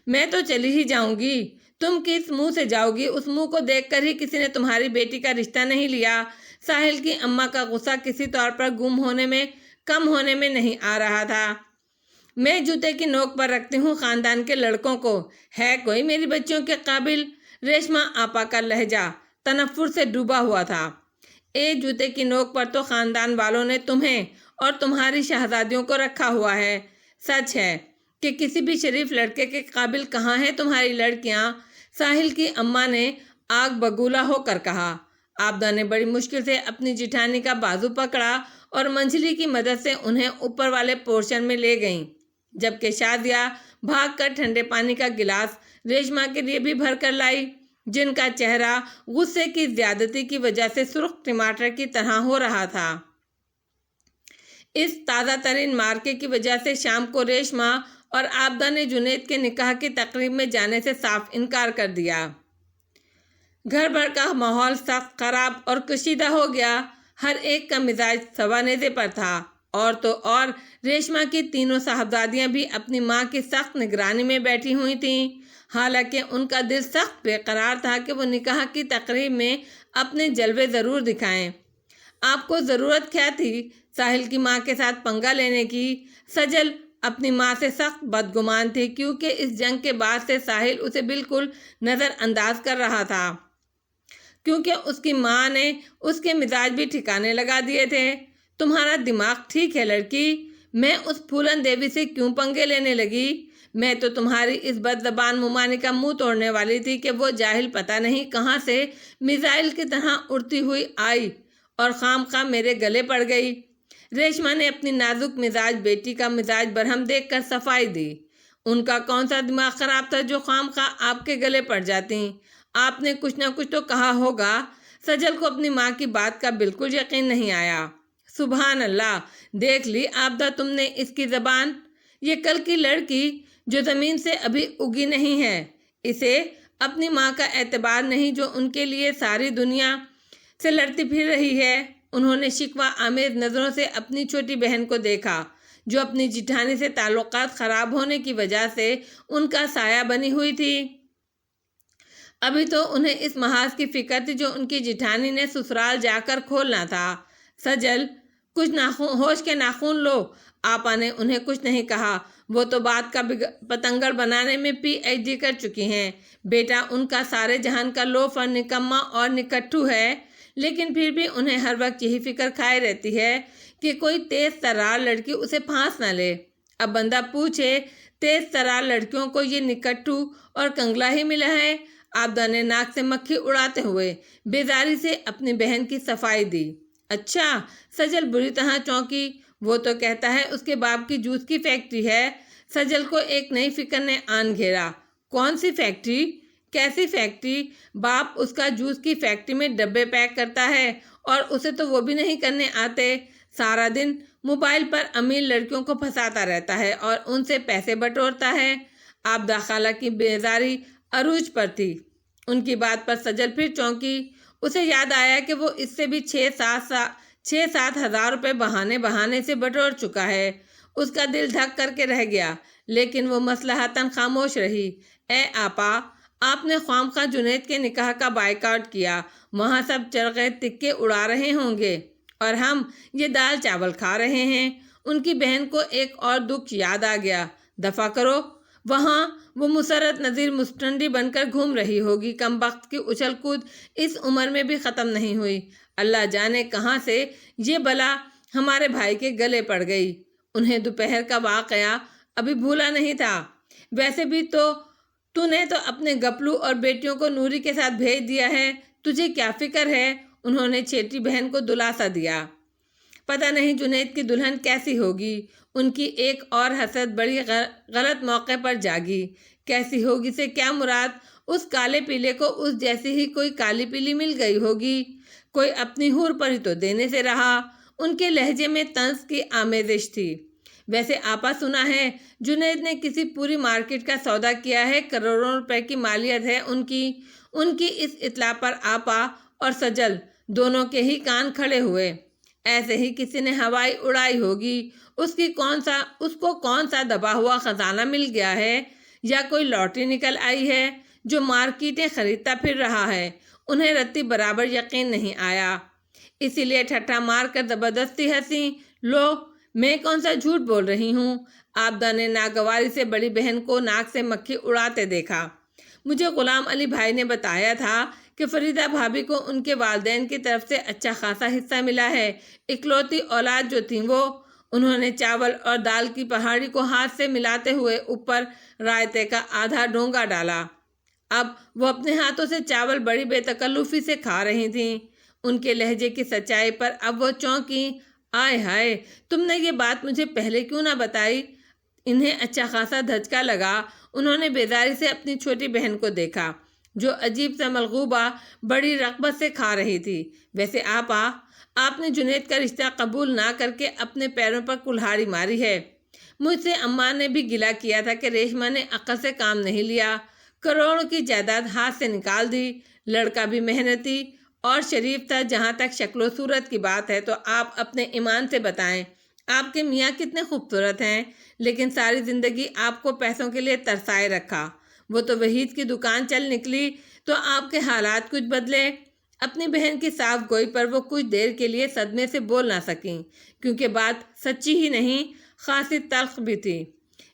S1: میں تو چلی ہی جاؤں گی، تم کس منہ سے جاؤ گی؟ اس منہ کو دیکھ کر ہی کسی نے تمہاری بیٹی کا رشتہ نہیں لیا۔ ساحل کی اماں کا غصہ کسی طور پر کم ہونے میں نہیں آ رہا تھا۔ میں جوتے کی نوک پر رکھتی ہوں خاندان کے لڑکوں کو، ہے کوئی میری بچیوں کے قابل؟ ریشما آپا کا لہجہ تنفر سے ڈوبا ہوا تھا۔ جوتے کی نوک پر تو خاندان والوں نے تمہیں اور تمہاری شہزادیوں کو رکھا ہوا ہے۔ سچ ہے کہ کسی بھی شریف لڑکے کے قابل کہاں ہیں تمہاری لڑکیاں؟ ساحل کی اماں نے آگ بگولا ہو کر کہا۔ آبدہ نے بڑی مشکل سے اپنی جیٹھانی کا بازو پکڑا اور منجلی کی مدد سے انہیں اوپر والے پورشن میں لے گئیں، جبکہ شازیہ بھاگ کر ٹھنڈے پانی کا گلاس ریشما کے لیے بھی بھر کر لائی، جن کا چہرہ غصے کی زیادتی کی وجہ سے سرخ ٹماٹر کی طرح ہو رہا تھا۔ اس تازہ ترین مارکے کی وجہ سے شام کو ریشما اور آبدہ نے جنید کے نکاح کی تقریب میں جانے سے صاف انکار کر دیا۔ گھر بھر کا ماحول سخت خراب اور کشیدہ ہو گیا، ہر ایک کا مزاج سوانیزے پر تھا، اور تو اور ریشما کی تینوں صاحبزادیاں بھی اپنی ماں کی سخت نگرانی میں بیٹھی ہوئی تھیں، حالانکہ ان کا دل سخت بے قرار تھا کہ وہ نکاح کی تقریب میں اپنے جلوے ضرور دکھائیں۔ آپ کو ضرورت کیا تھی ساحل کی ماں کے ساتھ پنگا لینے کی؟ سجل اپنی ماں سے سخت بدگمان تھی، کیونکہ اس جنگ کے بعد سے ساحل اسے بالکل نظر انداز کر رہا تھا، کیونکہ اس کی ماں نے اس کے مزاج بھی ٹھکانے لگا دیے تھے۔ تمہارا دماغ ٹھیک ہے لڑکی؟ میں اس پھولن دیوی سے کیوں پنگے لینے لگی؟ میں تو تمہاری اس بد زبان ممانی کا منہ توڑنے والی تھی کہ وہ جاہل پتہ نہیں کہاں سے میزائل کی طرح اڑتی ہوئی آئی اور خام خواہ میرے گلے پڑ گئی۔ ریشما نے اپنی نازک مزاج بیٹی کا مزاج برہم دیکھ کر صفائی دی۔ ان کا کون سا دماغ خراب تھا جو خام خواہ آپ کے گلے پڑ جاتی؟ آپ نے کچھ نہ کچھ تو کہا ہوگا۔ سجل کو اپنی ماں کی بات کا بالکل یقین نہیں آیا۔ سبحان اللہ، دیکھ لی آبدہ تم نے اس کی زبان؟ یہ کل کی لڑکی جو زمین سے ابھی اگی نہیں ہے، اسے اپنی ماں کا اعتبار نہیں جو ان کے لیے ساری دنیا سے لڑتی پھر رہی ہے۔ انہوں نے شکوہ آمیز نظروں سے اپنی چھوٹی بہن کو دیکھا، جو اپنی جیٹھانی سے تعلقات خراب ہونے کی وجہ سے ان کا سایہ بنی ہوئی تھی۔ ابھی تو انہیں اس محاذ کی فکر تھی جو ان کی جیٹھانی نے سسرال جا کر کھولنا تھا۔ سجل کچھ ہوش کے ناخن لو۔ آپا نے انہیں کچھ نہیں کہا، وہ تو بات کا پتنگڑ بنانے میں PhD کر چکی ہیں۔ بیٹا ان کا سارے جہان کا لوفر، نکما اور نکٹھو ہے، لیکن پھر بھی انہیں ہر وقت یہی فکر کھائے رہتی ہے کہ کوئی تیز ترار لڑکی اسے پھانس نہ لے۔ اب بندہ پوچھے، تیز ترار لڑکیوں کو یہ نکٹھو اور کنگلا ہی ملا ہے؟ آبدہ نے ناک سے مکھی اڑاتے ہوئے بیزاری سے اپنی بہن کی صفائی دی۔ اچھا، سجل بری طرح چونکی۔ وہ تو کہتا ہے اس کے باپ کی جوس کی فیکٹری ہے۔ سجل کو ایک نئی فکر نے آن گھیرا۔ کون سی فیکٹری؟ کیسی فیکٹری؟ باپ اس کا جوس کی فیکٹری میں ڈبے پیک کرتا ہے، اور اسے تو وہ بھی نہیں کرنے آتے۔ سارا دن موبائل پر امیر لڑکیوں کو پھنساتا رہتا ہے اور ان سے پیسے بٹورتا ہے۔ آبدہ خالہ کی بیزاری عروج پر تھی۔ ان کی بات پر سجل پھر چونکی۔ اسے یاد آیا کہ وہ اس سے بھی 6-7 ہزار روپے بہانے سے بٹور چکا ہے۔ اس کا دل دھک کر کے رہ گیا، لیکن وہ مصلحتاً خاموش رہی۔ اے آپا، آپ نے خواہ جنید کے نکاح کا بائیکاٹ کیا، وہاں سب چرغے تکے اڑا رہے ہوں گے اور ہم یہ دال چاول کھا رہے ہیں۔ ان کی بہن کو ایک اور دکھ یاد آ گیا۔ دفع کرو، وہاں وہ مسرت نظیر مستنڈی بن کر گھوم رہی ہوگی۔ کم بخت کی اچھل کود اس عمر میں بھی ختم نہیں ہوئی۔ اللہ جانے کہاں سے یہ بلا ہمارے بھائی کے گلے پڑ گئی۔ انہیں دوپہر کا واقعہ ابھی بھولا نہیں تھا۔ ویسے بھی تو نے تو اپنے گپلو اور بیٹیوں کو نوری کے ساتھ بھیج دیا ہے، تجھے کیا فکر ہے؟ انہوں نے چھیٹی بہن کو دلاسا دیا۔ پتہ نہیں جنید کی دلہن کیسی ہوگی۔ ان کی ایک اور حسرت بڑی غلط موقع پر جاگی۔ کیسی ہوگی سے کیا مراد؟ اس کالے پیلے کو اس جیسی ہی کوئی کالی پیلی مل گئی ہوگی۔ کوئی اپنی حور پری تو دینے سے رہا۔ ان کے لہجے میں طنز کی آمیزش تھی۔ ویسے آپا سنا ہے جنید نے کسی پوری مارکیٹ کا سودا کیا ہے، کروڑوں روپے کی مالیت ہے ان کی اس اطلاع پر آپا اور سجل دونوں کے ہی کان کھڑے ہوئے۔ ایسے ہی کسی نے ہوائی اڑائی ہوگی، اس کو کون سا دبا ہوا خزانہ مل گیا ہے، یا کوئی لاٹری نکل آئی ہے جو مارکیٹیں خریدتا پھر رہا ہے۔ انہیں رتی برابر یقین نہیں آیا، اسی لیے ٹھٹھا مار کر زبردستی ہنسی۔ لو، میں کون سا جھوٹ بول رہی ہوں؟ عابدہ نے ناگواری سے بڑی بہن کو ناک سے مکھی اڑاتے دیکھا۔ مجھے غلام علی بھائی نے بتایا تھا کہ فریدہ بھابھی کو ان کے والدین کی طرف سے اچھا خاصا حصہ ملا ہے، اکلوتی اولاد جو تھیں وہ۔ انہوں نے چاول اور دال کی پہاڑی کو ہاتھ سے ملاتے ہوئے اوپر رائتے کا آدھا ڈونگا ڈالا۔ اب وہ اپنے ہاتھوں سے چاول بڑی بے تکلفی سے کھا رہی تھیں۔ ان کے لہجے کی سچائی پر اب وہ چونکی۔ آئے ہائے، تم نے یہ بات مجھے پہلے کیوں نہ بتائی؟ انہیں اچھا خاصا دھچکا لگا۔ انہوں نے بیزاری سے اپنی چھوٹی بہن کو دیکھا جو عجیب سا ملغوبہ بڑی رغبت سے کھا رہی تھی۔ ویسے آپا، آپ نے جنید کا رشتہ قبول نہ کر کے اپنے پیروں پر کلہاڑی ماری ہے۔ مجھ سے اماں نے بھی گلہ کیا تھا کہ ریشمہ نے عقل سے کام نہیں لیا، کروڑوں کی جائیداد ہاتھ سے نکال دی۔ لڑکا بھی محنتی اور شریف تھا۔ جہاں تک شکل و صورت کی بات ہے تو آپ اپنے ایمان سے بتائیں، آپ کے میاں کتنے خوبصورت ہیں، لیکن ساری زندگی آپ کو پیسوں کے لیے ترسائے رکھا۔ وہ تو وحید کی دکان چل نکلی تو آپ کے حالات کچھ بدلے۔ اپنی بہن کی صاف گوئی پر وہ کچھ دیر کے لیے صدمے سے بول نہ سکیں، کیونکہ بات سچی ہی نہیں، خاصی تلخ بھی تھی۔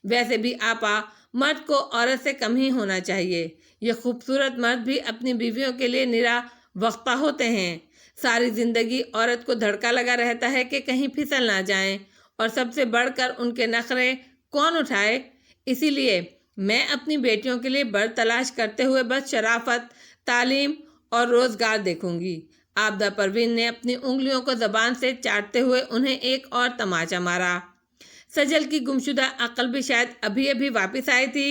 S1: ویسے بھی آپا، مرد کو عورت سے کم ہی ہونا چاہیے۔ یہ خوبصورت مرد بھی اپنی بیویوں کے لیے نرا وقفہ ہوتے ہیں۔ ساری زندگی عورت کو دھڑکا لگا رہتا ہے کہ کہیں پھسل نہ جائیں، اور سب سے بڑھ کر ان کے نخرے کون اٹھائے؟ اسی لیے میں اپنی بیٹیوں کے لیے بڑ تلاش کرتے ہوئے بس شرافت، تعلیم اور روزگار دیکھوں گی۔ عابدہ پروین نے اپنی انگلیوں کو زبان سے چاٹتے ہوئے انہیں ایک اور تماچا مارا۔ سجل کی گمشدہ عقل بھی شاید ابھی ابھی واپس آئی تھی۔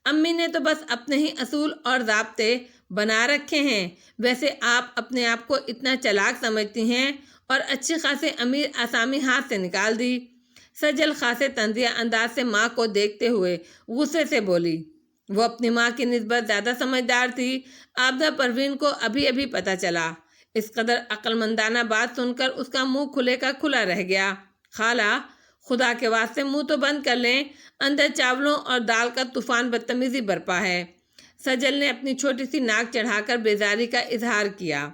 S1: امی نے تو بس اپنے ہی اصول اور ضابطے بنا رکھے ہیں۔ ویسے آپ اپنے آپ کو اتنا چلاک سمجھتی ہیں اور اچھی خاصی امیر آسامی ہاتھ سے نکال دی۔ سجل خاصے طنزیہ انداز سے ماں کو دیکھتے ہوئے غصے سے بولی۔ وہ اپنی ماں کی نسبت زیادہ سمجھدار تھی۔ عابدہ پروین کو ابھی ابھی پتہ چلا۔ اس قدر عقل مندانہ بات سن کر اس کا منہ کھلے کا کھلا رہ گیا۔ خالہ، خدا کے واسطے منہ تو بند کر لیں، اندر چاولوں اور دال کا طوفان بدتمیزی برپا ہے۔ سجل نے اپنی چھوٹی سی ناک چڑھا کر بیزاری کا اظہار کیا۔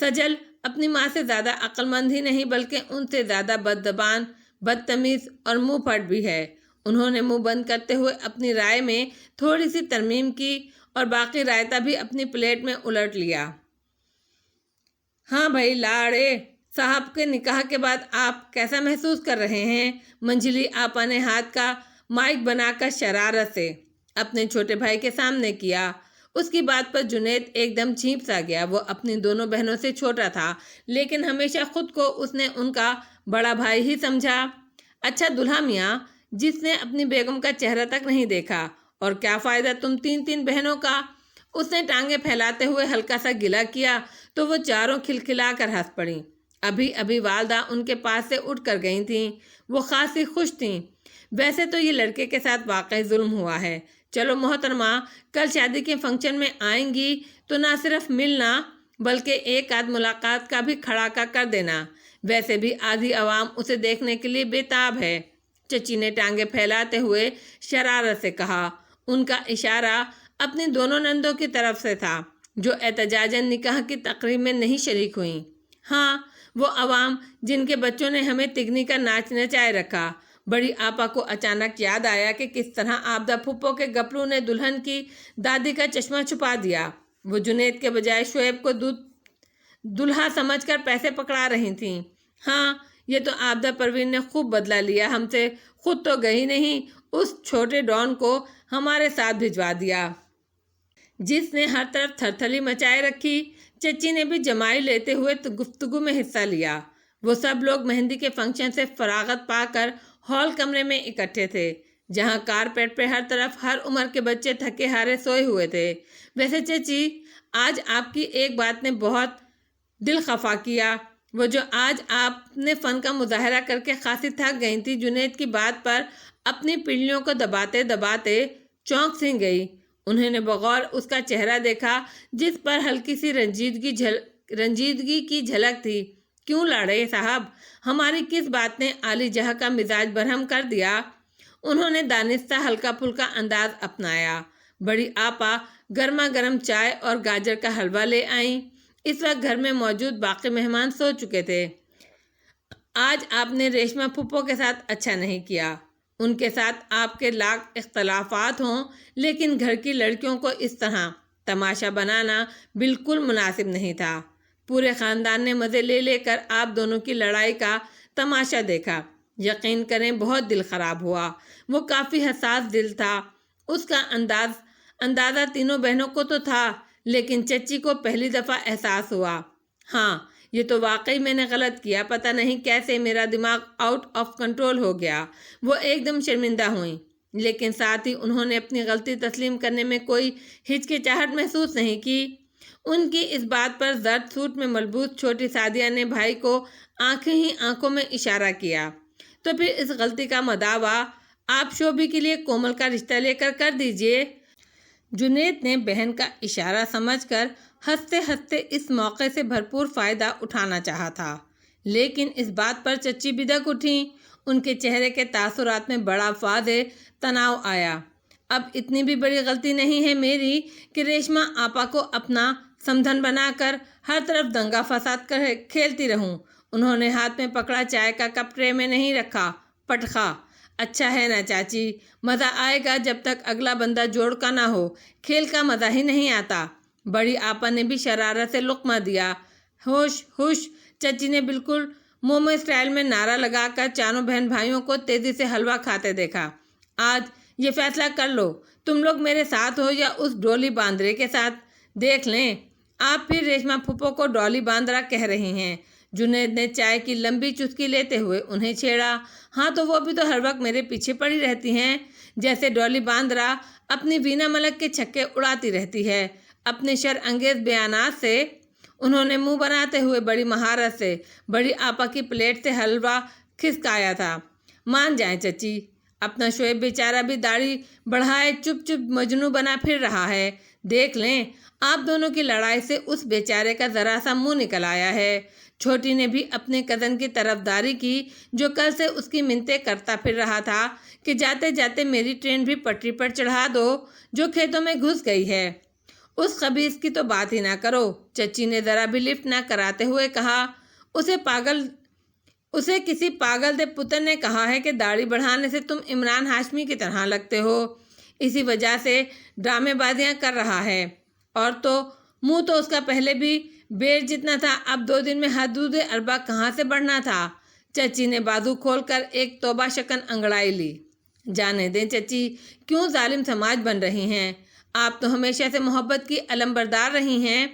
S1: سجل اپنی ماں سے زیادہ عقل مند ہی نہیں بلکہ ان سے زیادہ بد زبان، بدتمیز اور منہ پھٹ بھی ہے۔ انہوں نے منہ بند کرتے ہوئے اپنی رائے میں تھوڑی سی ترمیم کی اور باقی رائتا بھی اپنی پلیٹ میں الٹ لیا۔ ہاں بھائی لاڑے صاحب کے نکاح کے بعد آپ کیسا محسوس کر رہے ہیں؟ منجلی آپا نے ہاتھ کا مائک بنا کر شرارت سے اپنے چھوٹے بھائی کے سامنے کیا۔ اس کی بات پر جنید ایک دم چینپ سا گیا۔ وہ اپنی دونوں بہنوں سے چھوٹا تھا، لیکن ہمیشہ خود کو اس نے ان کا بڑا بھائی ہی سمجھا۔ اچھا دلہا میاں، جس نے اپنی بیگم کا چہرہ تک نہیں دیکھا، اور کیا فائدہ تم تین بہنوں کا؟ اس نے ٹانگیں پھیلاتے ہوئے ہلکا سا گلہ کیا تو وہ چاروں کھلکھلا کر ہنس پڑیں۔ ابھی ابھی والدہ ان کے پاس سے اٹھ کر گئی تھیں۔ وہ خاصی خوش تھیں۔ ویسے تو یہ لڑکے کے ساتھ واقعی ظلم ہوا ہے۔ چلو محترمہ، کل شادی کے فنکشن میں آئیں گی تو نہ صرف ملنا بلکہ ایک آدھ ملاقات کا بھی کھڑاکا کر دینا۔ ویسے بھی آدھی عوام اسے دیکھنے کے لیے بےتاب ہے۔ چچی نے ٹانگیں پھیلاتے ہوئے شرارت سے کہا۔ ان کا اشارہ اپنی دونوں نندوں کی طرف سے تھا جو احتجاجاً نکاح کی تقریب میں نہیں شریک ہوئیں۔ ہاں، وہ عوام جن کے بچوں نے ہمیں تگنی کا ناچ نچائے رکھا۔ بڑی آپا کو اچانک یاد آیا کہ کس طرح عابدہ پھپھو کے گپلوں نے دلہن کی دادی کا چشمہ چھپا دیا۔ وہ جنید کے بجائے شعیب کو دلہا سمجھ کر پیسے پکڑا رہی تھیں۔ ہاں، یہ تو عابدہ پروین نے خوب بدلہ لیا ہم سے۔ خود تو گئی نہیں، اس چھوٹے ڈان کو ہمارے ساتھ بھجوا دیا جس نے ہر طرف تھرتھلی مچائے رکھی۔ چچی نے بھی جمائی لیتے ہوئے گفتگو میں حصہ لیا۔ وہ سب لوگ مہندی کے فنکشن سے فراغت پا کر ہال کمرے میں اکٹھے تھے، جہاں کارپیٹ پہ ہر طرف ہر عمر کے بچے تھکے ہارے سوئے ہوئے تھے۔ ویسے چچی، آج آپ کی ایک بات نے بہت دل خفا کیا۔ وہ جو آج آپ نے فن کا مظاہرہ کر کے خاصی تھک گئی تھی، جنید کی بات پر اپنی پنڈلیوں کو دباتے دباتے چونک سی گئی۔ انہوں نے بغور اس کا چہرہ دیکھا جس پر ہلکی سی رنجیدگی کی جھلک تھی۔ کیوں لاڑے صاحب، ہماری کس بات نے عالی جہاں کا مزاج برہم کر دیا؟ انہوں نے دانستہ ہلکا پھلکا انداز اپنایا۔ بڑی آپا گرما گرم چائے اور گاجر کا حلوہ لے آئیں۔ اس وقت گھر میں موجود باقی مہمان سو چکے تھے۔ آج آپ نے ریشما پھپھو کے ساتھ اچھا نہیں کیا۔ ان کے ساتھ آپ کے لاکھ اختلافات ہوں، لیکن گھر کی لڑکیوں کو اس طرح تماشا بنانا بالکل مناسب نہیں تھا۔ پورے خاندان نے مزے لے لے کر آپ دونوں کی لڑائی کا تماشا دیکھا۔ یقین کریں بہت دل خراب ہوا۔ وہ کافی حساس دل تھا۔ اس کا اندازہ تینوں بہنوں کو تو تھا، لیکن چچی کو پہلی دفعہ احساس ہوا۔ ہاں، یہ تو واقعی میں نے غلط کیا، پتہ نہیں کیسے میرا دماغ آؤٹ آف کنٹرول ہو گیا۔ وہ ایک دم شرمندہ ہوئیں، لیکن ساتھ ہی انہوں نے اپنی غلطی تسلیم کرنے میں کوئی ہچکچاہٹ محسوس نہیں کی۔ ان کی اس بات پر زرد سوٹ میں ملبوس چھوٹی سعدیہ نے بھائی کو آنکھیں ہی آنکھوں میں اشارہ کیا۔ تو پھر اس غلطی کا مداوع آپ شوبھی کے لیے کومل کا رشتہ لے کر دیجئے۔ جنید نے بہن کا اشارہ سمجھ کر ہنستے ہنستے اس موقع سے بھرپور فائدہ اٹھانا چاہا تھا، لیکن اس بات پر چچی بدک اٹھیں۔ ان کے چہرے کے تاثرات میں بڑا واضح تناؤ آیا۔ اب اتنی بھی بڑی غلطی نہیں ہے میری کہ ریشما آپا کو اپنا سمدھن بنا کر ہر طرف دنگا فساد کر کھیلتی رہوں۔ انہوں نے ہاتھ میں پکڑا چائے کا کپ ٹرے میں نہیں رکھا، پٹخا۔ اچھا ہے نا چاچی، مزہ آئے گا جب تک اگلا بندہ جوڑ کا نہ ہو، کھیل کا مزہ ہی نہیں آتا۔ بڑی آپا نے بھی شرارت سے لقمہ دیا۔ ہوش ہوش، چچی نے بالکل مومو اسٹائل میں نعرہ لگا کر چاروں بہن بھائیوں کو تیزی سے حلوہ کھاتے دیکھا۔ آج یہ فیصلہ کر لو، تم لوگ میرے ساتھ ہو یا اس ڈولی باندرے کے ساتھ؟ دیکھ لیں، آپ پھر ریشما پھپھو کو ڈولی باندرا کہہ رہی ہیں۔ جنید نے چائے کی لمبی چسکی لیتے ہوئے انہیں چھیڑا۔ ہاں تو وہ بھی تو ہر وقت میرے پیچھے پڑی رہتی ہیں، جیسے ڈولی باندرا اپنی وینا ملک کے چھکے اڑاتی رہتی ہے۔ اپنے شر انگیز بیانات سے انہوں نے منہ بناتے ہوئے بڑی مہارت سے بڑی آپا کی پلیٹ سے حلوہ کھسکایا تھا۔ مان جائیں چچی، اپنا شعیب بیچارہ بھی داڑھی بڑھائے چپ چپ مجنوں بنا پھر رہا ہے۔ دیکھ لیں، آپ دونوں کی لڑائی سے اس بیچارے کا ذرا سا منہ نکل آیا ہے۔ چھوٹی نے بھی اپنے کزن کی طرفداری کی، جو کل سے اس کی منتیں کرتا پھر رہا تھا کہ جاتے جاتے میری ٹرین بھی پٹری پر چڑھا دو جو کھیتوں میں گھس گئی ہے۔ اس خبیث کی تو بات ہی نہ کرو، چچی نے ذرا بھی لفٹ نہ کراتے ہوئے کہا۔ اسے کسی پاگل دے پتر نے کہا ہے کہ داڑھی بڑھانے سے تم عمران ہاشمی کی طرح لگتے ہو، اسی وجہ سے ڈرامے بازیاں کر رہا ہے۔ اور تو منہ تو اس کا پہلے بھی بیر جتنا تھا، اب 2 دن میں حدود اربع کہاں سے بڑھنا تھا۔ چچی نے بازو کھول کر ایک توبہ شکن انگڑائی لی۔ جانے دیں چچی، کیوں ظالم سماج بن رہی ہیں؟ آپ تو ہمیشہ سے محبت کی علم بردار رہی ہیں۔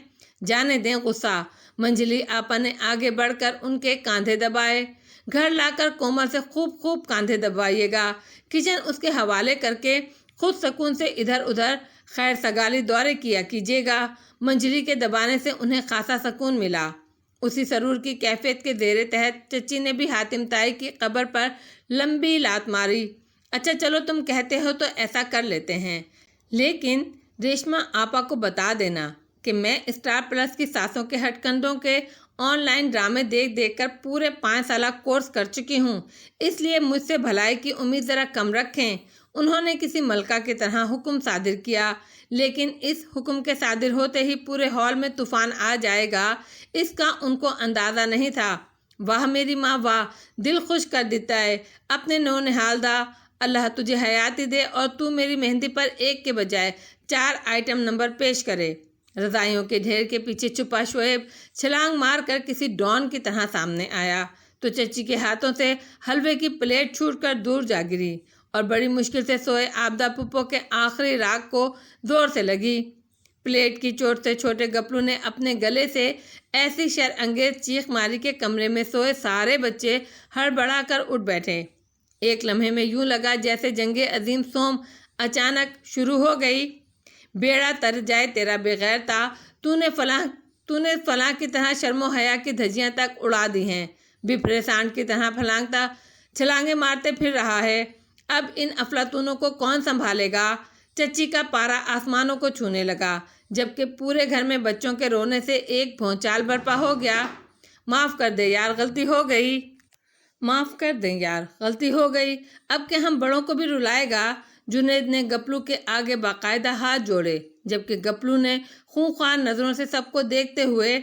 S1: جانے دیں غصہ۔ منجلی آپا نے آگے بڑھ کر ان کے کاندھے دبائے۔ گھر لا کر کومل سے خوب کاندھے دبائیے گا، کچن اس کے حوالے کر کے خود سکون سے ادھر ادھر خیر سگالی دورے کیا کیجیے گا۔ منجلی کے دبانے سے انہیں خاصا سکون ملا۔ اسی سرور کی کیفیت کے زیر تحت چچی نے بھی حاتم طائی کی قبر پر لمبی لات ماری۔ اچھا چلو تم کہتے ہو تو ایسا کر لیتے ہیں، لیکن ریشما آپا کو بتا دینا کہ میں اسٹار پلس کی ساسوں کے ہٹ کنڈوں کے آن لائن ڈرامے دیکھ کر پورے 5 سالہ کورس کر چکی ہوں، اس لیے مجھ سے بھلائی کی امید ذرا کم رکھیں۔ انہوں نے کسی ملکہ کی طرح حکم صادر کیا، لیکن اس حکم کے صادر ہوتے ہی پورے ہال میں طوفان آ جائے گا، اس کا ان کو اندازہ نہیں تھا۔ واہ میری ماں واہ، دل خوش کر دیتا ہے۔ اپنے نو نہال دا، اللہ تجھے حیاتی دے اور تو میری مہندی پر 1 کے بجائے 4 آئٹم نمبر پیش کرے۔ رضائیوں کے ڈھیر کے پیچھے چھپا شعیب چھلانگ مار کر کسی ڈان کی طرح سامنے آیا تو چچی کے ہاتھوں سے حلوے کی پلیٹ چھوٹ کر دور جا گری اور بڑی مشکل سے سوئے آبدہ پھپھو کے آخری راگ کو زور سے لگی۔ پلیٹ کی چوٹ سے چھوٹے گپلو نے اپنے گلے سے ایسی شر انگیز چیخ ماری کہ کمرے میں سوئے سارے بچے ہڑبڑا کر اٹھ بیٹھے۔ ایک لمحے میں یوں لگا جیسے جنگ عظیم سوم اچانک شروع ہو گئی۔ بیڑا تر جائے تیرا بغیر تا، تو نے فلاں تو نے فلاں کی طرح شرم و حیا کی دھجیاں تک اڑا دی ہیں، بھی پریسانٹ کی طرح چھلانگیں مارتے پھر رہا ہے۔ اب ان افلاطونوں کو کون سنبھالے گا؟ چچی کا پارا آسمانوں کو چھونے لگا، جبکہ پورے گھر میں بچوں کے رونے سے ایک بھونچال برپا ہو گیا۔ معاف کر دے یار، غلطی ہو گئی۔ معاف کر دیں یار، غلطی ہو گئی، اب کہ ہم بڑوں کو بھی رلائے گا۔ جنید نے گپلو کے آگے باقاعدہ ہاتھ جوڑے، جبکہ گپلو نے خونخوار نظروں سے سب کو دیکھتے ہوئے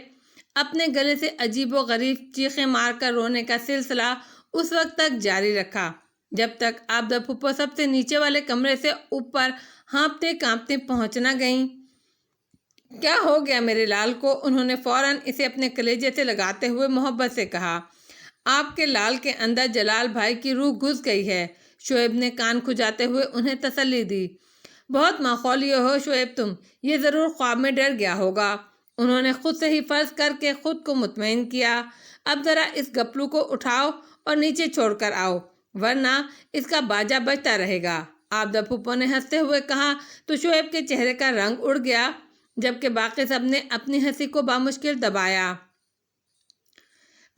S1: اپنے گلے سے عجیب و غریب چیخیں مار کر رونے کا سلسلہ اس وقت تک جاری رکھا جب تک آبدہ پھپھو سب سے نیچے والے کمرے سے اوپر ہانپتے کانپتے پہنچ نہ گئیں۔ کیا ہو گیا میرے لال کو؟ انہوں نے فوراً اسے اپنے کلیجے سے لگاتے ہوئے محبت سے کہا۔ آپ کے لال کے اندر جلال بھائی کی روح گھس گئی ہے، شعیب نے کان کھجاتے ہوئے انہیں تسلی دی۔ بہت ماحولیے ہو شعیب تم، یہ ضرور خواب میں ڈر گیا ہوگا۔ انہوں نے خود سے ہی فرض کر کے خود کو مطمئن کیا۔ اب ذرا اس گپلو کو اٹھاؤ اور نیچے چھوڑ کر آؤ، ورنہ اس کا باجا بجتا رہے گا۔ آبدہ پھپھو نے ہنستے ہوئے کہا تو شعیب کے چہرے کا رنگ اڑ گیا، جبکہ باقی سب نے اپنی ہنسی کو بامشکل دبایا۔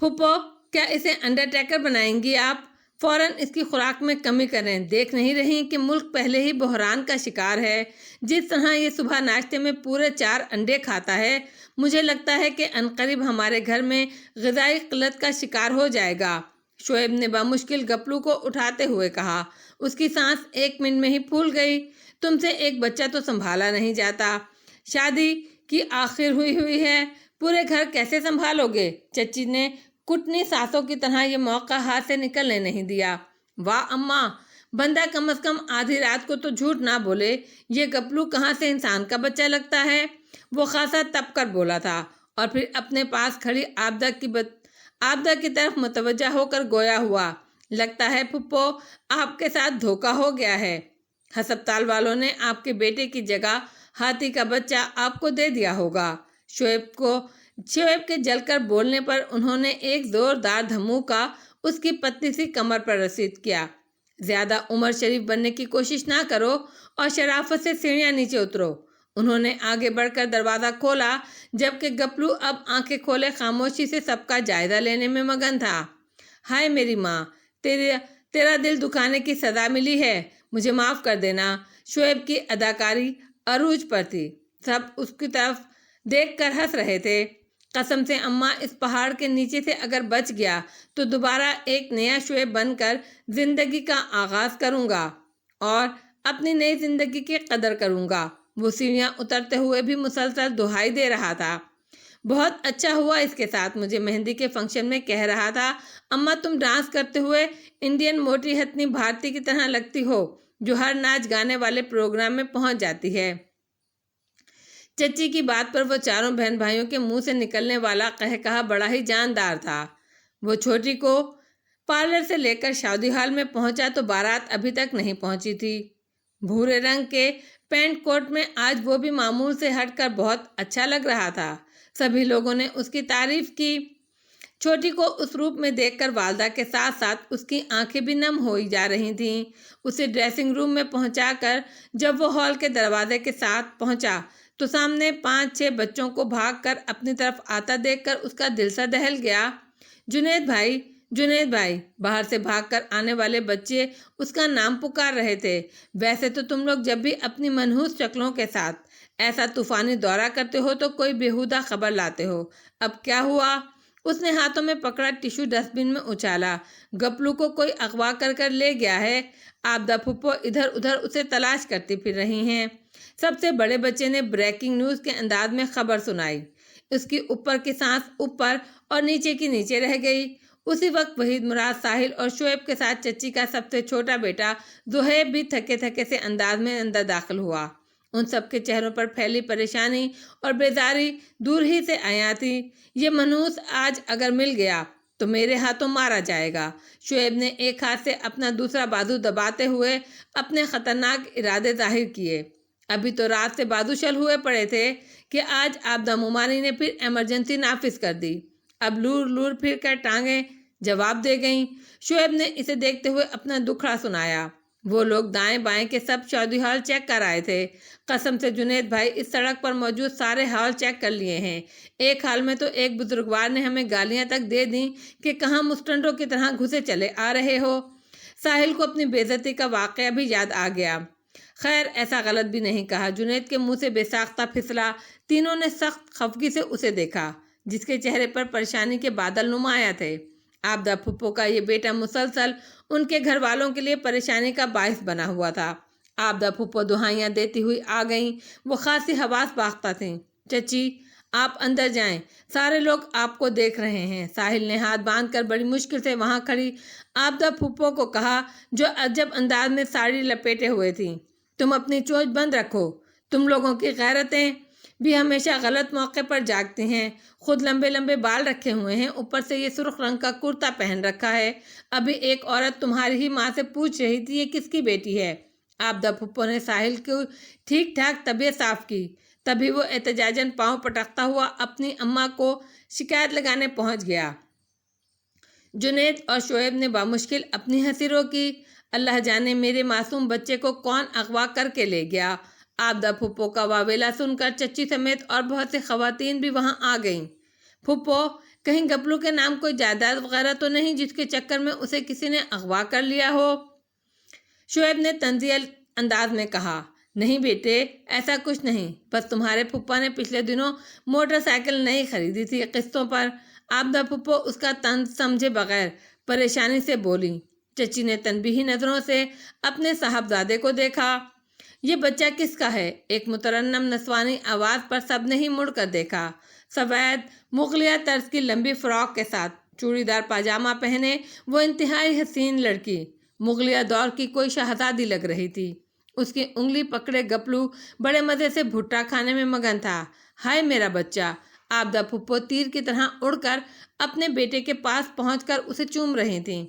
S1: پھپھو، کیا اسے انڈرٹیکر بنائیں گی آپ؟ فوراً اس کی خوراک میں کمی کریں۔ دیکھ نہیں رہی کہ ملک پہلے ہی بحران کا شکار ہے؟ جس طرح یہ صبح ناشتے میں پورے 4 انڈے کھاتا ہے، مجھے لگتا ہے کہ عنقریب ہمارے گھر میں غذائی قلت کا شکار ہو جائے گا۔ شعیب نے بامشکل گپلو کو اٹھاتے ہوئے کہا۔ اس کی سانس 1 منٹ میں ہی پھول گئی۔ تم سے ایک بچہ تو سنبھالا نہیں جاتا، شادی کی آخر ہوئی ہے، پورے گھر کیسے سنبھالو گے؟ چچی نے کٹنی ساسوں کی طرح یہ موقع ہاتھ سے نکلنے نہیں دیا۔ واہ اماں، بندہ کم از کم آدھی رات کو تو جھوٹ نہ بولے، یہ گپلو کہاں سے انسان کا بچہ لگتا ہے؟ وہ خاصا تپ کر بولا تھا، اور پھر اپنے پاس کھڑی آبدہ کی طرف متوجہ ہو کر گویا ہوا، لگتا ہے پھپھو آپ کے ساتھ دھوکہ ہو گیا ہے۔ ہسپتال والوں نے آپ کے بیٹے کی جگہ ہاتھی کا بچہ آپ کو دے دیا ہوگا۔ شعیب کے جل کر بولنے پر انہوں نے ایک زوردار دھموکا اس کی پتلی سی کمر پر رسید کیا۔ زیادہ عمر شریف بننے کی کوشش نہ کرو اور شرافت سے سیڑھیاں نیچے اترو۔ انہوں نے آگے بڑھ کر دروازہ کھولا، جبکہ گپلو اب آنکھیں کھولے خاموشی سے سب کا جائزہ لینے میں مگن تھا۔ ہائے میری ماں، تیرا دل دکھانے کی سزا ملی ہے، مجھے معاف کر دینا۔ شعیب کی اداکاری عروج پر تھی، سب اس کی طرف دیکھ کر ہنس رہے تھے۔ قسم سے اماں، اس پہاڑ کے نیچے سے اگر بچ گیا تو دوبارہ ایک نیا شعیب بن کر زندگی کا آغاز کروں گا اور اپنی نئی زندگی کی قدر کروں گا۔ وہ سیڑھیاں اترتے ہوئے بھی مسلسل دہائی دے رہا تھا۔ بہت اچھا ہوا اس کے ساتھ، مجھے مہندی کے فنکشن میں کہہ رہا تھا، اماں تم ڈانس کرتے ہوئے انڈین موٹی ہتھنی بھارتی کی طرح لگتی ہو، جو ہر ناچ گانے والے پروگرام میں پہنچ جاتی ہے۔ چچی کی بات پر وہ چاروں بہن بھائیوں کے منہ سے نکلنے والا قہقہا بڑا ہی جاندار تھا۔ وہ چھوٹی کو پارلر سے لے کر شادی ہال میں پہنچا تو بارات ابھی تک نہیں پہنچی تھی۔ بھورے رنگ کے پینٹ کوٹ میں آج وہ بھی معمول سے ہٹ کر بہت اچھا لگ رہا تھا۔ سبھی لوگوں نے اس کی تعریف کی۔ چھوٹی کو اس روپ میں دیکھ کر والدہ کے ساتھ ساتھ اس کی آنکھیں بھی نم ہوئی جا رہی تھیں۔ اسے ڈریسنگ روم میں پہنچا کر جب وہ ہال کے دروازے کے ساتھ پہنچا تو سامنے 5-6 بچوں کو بھاگ کر اپنی طرف آتا دیکھ کر اس کا دل سا دہل گیا۔ جنید بھائی، جنید بھائی، باہر سے بھاگ کر آنے والے بچے اس کا نام پکار رہے تھے۔ ویسے تو تم لوگ جب بھی اپنی منحوس شکلوں کے ساتھ ایسا طوفانی دورہ کرتے ہو تو کوئی بیہودہ خبر لاتے ہو، اب کیا ہوا؟ اس نے ہاتھوں میں پکڑا ٹیشو ڈسٹ بن میں اچھالا۔ گپلو کو کوئی اغوا کر لے گیا ہے۔ آبدہ پھپھو ادھر ادھر اسے تلاش کرتی پھر رہی ہیں۔ سب سے بڑے بچے نے بریکنگ نیوز کے انداز میں خبر سنائی۔ اس کی اوپر کی سانس اوپر اور نیچے کی نیچے رہ گئی۔ اسی وقت وحید مراد، ساحل اور شعیب کے ساتھ چچی کا سب سے چھوٹا بیٹا زہیب بھی تھکے تھکے سے انداز میں اندر داخل ہوا۔ ان سب کے چہروں پر پھیلی پریشانی اور بیزاری دور ہی سے آیا تھی۔ یہ منحوس آج اگر مل گیا تو میرے ہاتھوں مارا جائے گا۔ شعیب نے ایک ہاتھ سے اپنا دوسرا بازو دباتے ہوئے اپنے خطرناک ارادے ظاہر کیے۔ ابھی تو رات سے بازو شل ہوئے پڑے تھے کہ آج آبدہ مومانی نے پھر ایمرجنسی نافذ کر دی۔ اب لور لور پھر کر ٹانگیں جواب دے گئیں۔ شعیب نے اسے دیکھتے ہوئے اپنا دکھڑا سنایا۔ وہ لوگ دائیں بائیں کے سب چودھری ہال چیک کر آئے تھے۔ قسم سے جنید بھائی، اس سڑک پر موجود سارے ہال چیک کر لیے ہیں۔ ایک حال میں تو ایک بزرگوار نے ہمیں گالیاں تک دے دیں کہ کہاں مسٹنڈوں کی طرح گھسے چلے آ رہے ہو۔ ساحل کو اپنی بے عزتی کا واقعہ بھی یاد آ گیا۔ خیر، ایسا غلط بھی نہیں کہا۔ جنید کے منہ سے بے ساختہ پھسلا۔ تینوں نے سخت خفگی سے اسے دیکھا، جس کے چہرے پر پریشانی کے بادل نمایاں تھے۔ آبدہ پھپھو کا یہ بیٹا مسلسل ان کے گھر والوں کے لیے پریشانی کا باعث بنا ہوا تھا۔ آبدہ پھپھو دہائیاں دیتی ہوئی آ گئیں۔ وہ خاصی حواس باختہ تھیں۔ چچی، آپ اندر جائیں، سارے لوگ آپ کو دیکھ رہے ہیں۔ ساحل نے ہاتھ باندھ کر بڑی مشکل سے وہاں کھڑی آبدہ پھپھو کو کہا، جو عجب انداز میں ساڑی لپیٹے ہوئے تھیں، تم اپنی چونچ بند رکھو۔ تم لوگوں کی غیرتیں بھی ہمیشہ غلط موقع پر جاگتی ہیں۔ خود لمبے لمبے بال رکھے ہوئے ہیں، اوپر سے یہ سرخ رنگ کا کرتا پہن رکھا ہے۔ ابھی ایک عورت تمہاری ہی ماں سے پوچھ رہی تھی یہ کس کی بیٹی ہے۔ آبدہ پھپھو نے ساحل کی ٹھیک ٹھاک طبیعت صاف کی۔ تبھی وہ احتجاجاً پاؤں پٹکتا ہوا اپنی اماں کو شکایت لگانے پہنچ گیا۔ جنید اور شعیب نے بامشکل اپنی ہنسی روکی۔ اللہ جانے میرے معصوم بچے کو کون اغوا کر کے لے گیا۔ آبدہ پھپھو کا واویلا سن کر چچی سمیت اور بہت سی خواتین بھی وہاں آ گئیں۔ پھپھو، کہیں گپلو کے نام کوئی جائیداد وغیرہ تو نہیں جس کے چکر میں اسے کسی نے اغوا کر لیا ہو؟ شعیب نے طنزیہ انداز میں کہا، نہیں بیٹے، ایسا کچھ نہیں، بس تمہارے پھپھا نے پچھلے دنوں موٹر سائیکل نئی خریدی تھی قسطوں پر۔ آبدہ پھپھو اس کا طنز سمجھے بغیر پریشانی سے بولی۔ چچی نے تنبیہی نظروں سے اپنے صاحبزادے کو دیکھا۔ یہ بچہ کس کا ہے؟ ایک مترنم نسوانی آواز پر سب نے ہی مڑ کر دیکھا۔ سفید مغلیہ طرز کی لمبی فراک کے ساتھ چوڑی دار پاجامہ پہنے وہ انتہائی حسین لڑکی مغلیہ دور کی کوئی شہزادی لگ رہی تھی۔ اس کی انگلی پکڑے گپلو بڑے مزے سے بھٹا کھانے میں مگن تھا۔ ہائے میرا بچہ! آبدہ پھپھو تیر کی طرح اڑ کر اپنے بیٹے کے پاس پہنچ کر اسے چوم رہی تھیں،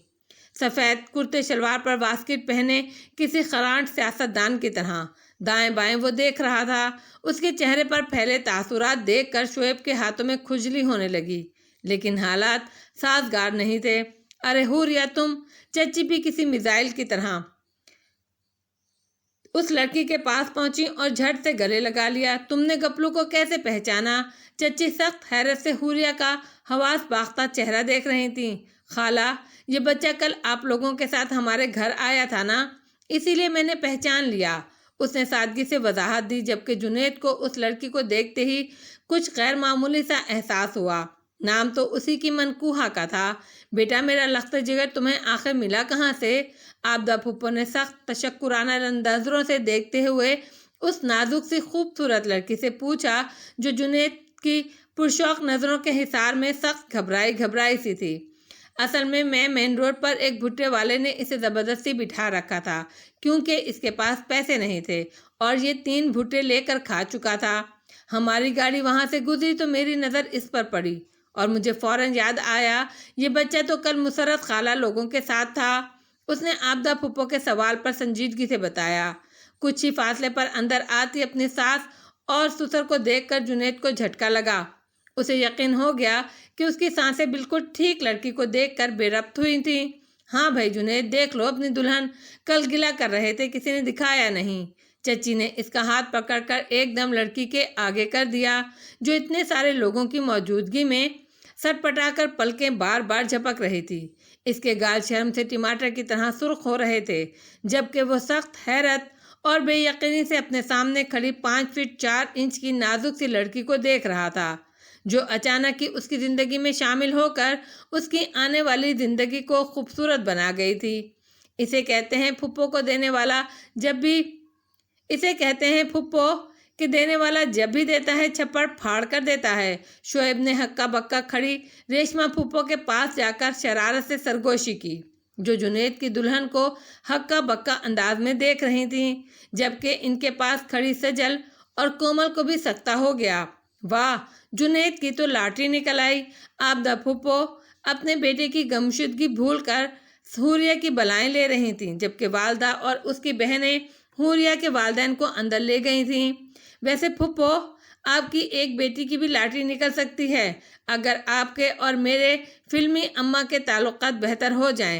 S1: سفید کرتے شلوار پر واسکٹ پہنے کسی خرانٹ سیاست دان کی طرح۔ دائیں بائیں وہ دیکھ رہا تھا۔ اس کے چہرے پر پھیلے تاثرات دیکھ کر شعیب کے ہاتھوں میں کھجلی ہونے لگی، لیکن حالات سازگار نہیں تھے۔ ارے حوریہ تم! چچی بھی کسی میزائل کی طرح اس لڑکی کے پاس پہنچی اور جھٹ سے گلے لگا لیا۔ تم نے گپلو کو کیسے پہچانا؟ چچی سخت حیرت سے حوریہ کا حواس باختہ چہرہ دیکھ رہی تھیں۔ خالہ، یہ بچہ کل آپ لوگوں کے ساتھ ہمارے گھر آیا تھا نا، اسی لیے میں نے پہچان لیا، اس نے سادگی سے وضاحت دی، جبکہ جنید کو اس لڑکی کو دیکھتے ہی کچھ غیر معمولی سا احساس ہوا۔ نام تو اسی کی منکوہا کا تھا۔ بیٹا میرا لخت جگر تمہیں آخر ملا کہاں سے؟ آبدہ پھپھو نے سخت تشکرانہ نظروں سے دیکھتے ہوئے اس نازک سی خوبصورت لڑکی سے پوچھا، جو جنید کی پرشوق نظروں کے حصار میں سخت گھبرائی سی تھی۔ اصل میں مین روڈ پر ایک بھٹے والے نے اسے زبردستی بٹھا رکھا تھا، کیونکہ اس کے پاس پیسے نہیں تھے اور یہ 3 بھٹے لے کر کھا چکا تھا۔ ہماری گاڑی وہاں سے گزری تو میری نظر اس پر پڑی اور مجھے فوراً یاد آیا یہ بچہ تو کل مسرت خالہ لوگوں کے ساتھ تھا۔ اس نے آبدہ پھپھو کے سوال پر سنجیدگی سے بتایا۔ کچھ ہی فاصلے پر اندر آتی اپنی ساس اور سسر کو دیکھ کر جنید کو جھٹکا لگا۔ اسے یقین ہو گیا کہ اس کی سانسیں بالکل ٹھیک لڑکی کو دیکھ کر بے ربط ہوئی تھیں۔ ہاں بھائی جنید، دیکھ لو اپنی دلہن، کل گلہ کر رہے تھے کسی نے دکھایا نہیں۔ چچی نے اس کا ہاتھ پکڑ کر ایک دم لڑکی کے آگے کر دیا، جو اتنے سارے لوگوں کی موجودگی میں سٹ پٹا کر پلکیں بار بار جھپک رہی تھی۔ اس کے گال شرم سے ٹماٹر کی طرح سرخ ہو رہے تھے، جبکہ وہ سخت حیرت اور بے یقینی سے اپنے سامنے کھڑی 5 فٹ 4 انچ کی نازک سی لڑکی کو دیکھ رہا تھا، جو اچانک ہی اس کی زندگی میں شامل ہو کر اس کی آنے والی زندگی کو خوبصورت بنا گئی تھی۔ اسے کہتے ہیں پھپھو کو دینے والا جب بھی دیتا ہے چھپڑ پھاڑ کر دیتا ہے۔ شعیب نے ہکا بکا کھڑی ریشما پھپھو کے پاس جا کر شرارت سے سرگوشی کی، جو جنید کی دلہن کو ہکا بکا انداز میں دیکھ رہی تھیں، جبکہ ان کے پاس کھڑی سجل اور کومل کو بھی سکتا ہو گیا۔ واہ، جنید کی تو لاٹری نکل آئی۔ آبدہ پھپھو اپنے بیٹے کی گمشدگی بھول کر حوریہ کی بلائیں لے رہی تھیں، جبکہ والدہ اور اس کی بہنیں حوریہ کے والدین کو اندر لے گئی تھیں۔ ویسے پھپھو، آپ کی ایک بیٹی کی بھی لاٹری نکل سکتی ہے، اگر آپ کے اور میرے فلمی اماں کے تعلقات بہتر ہو جائیں۔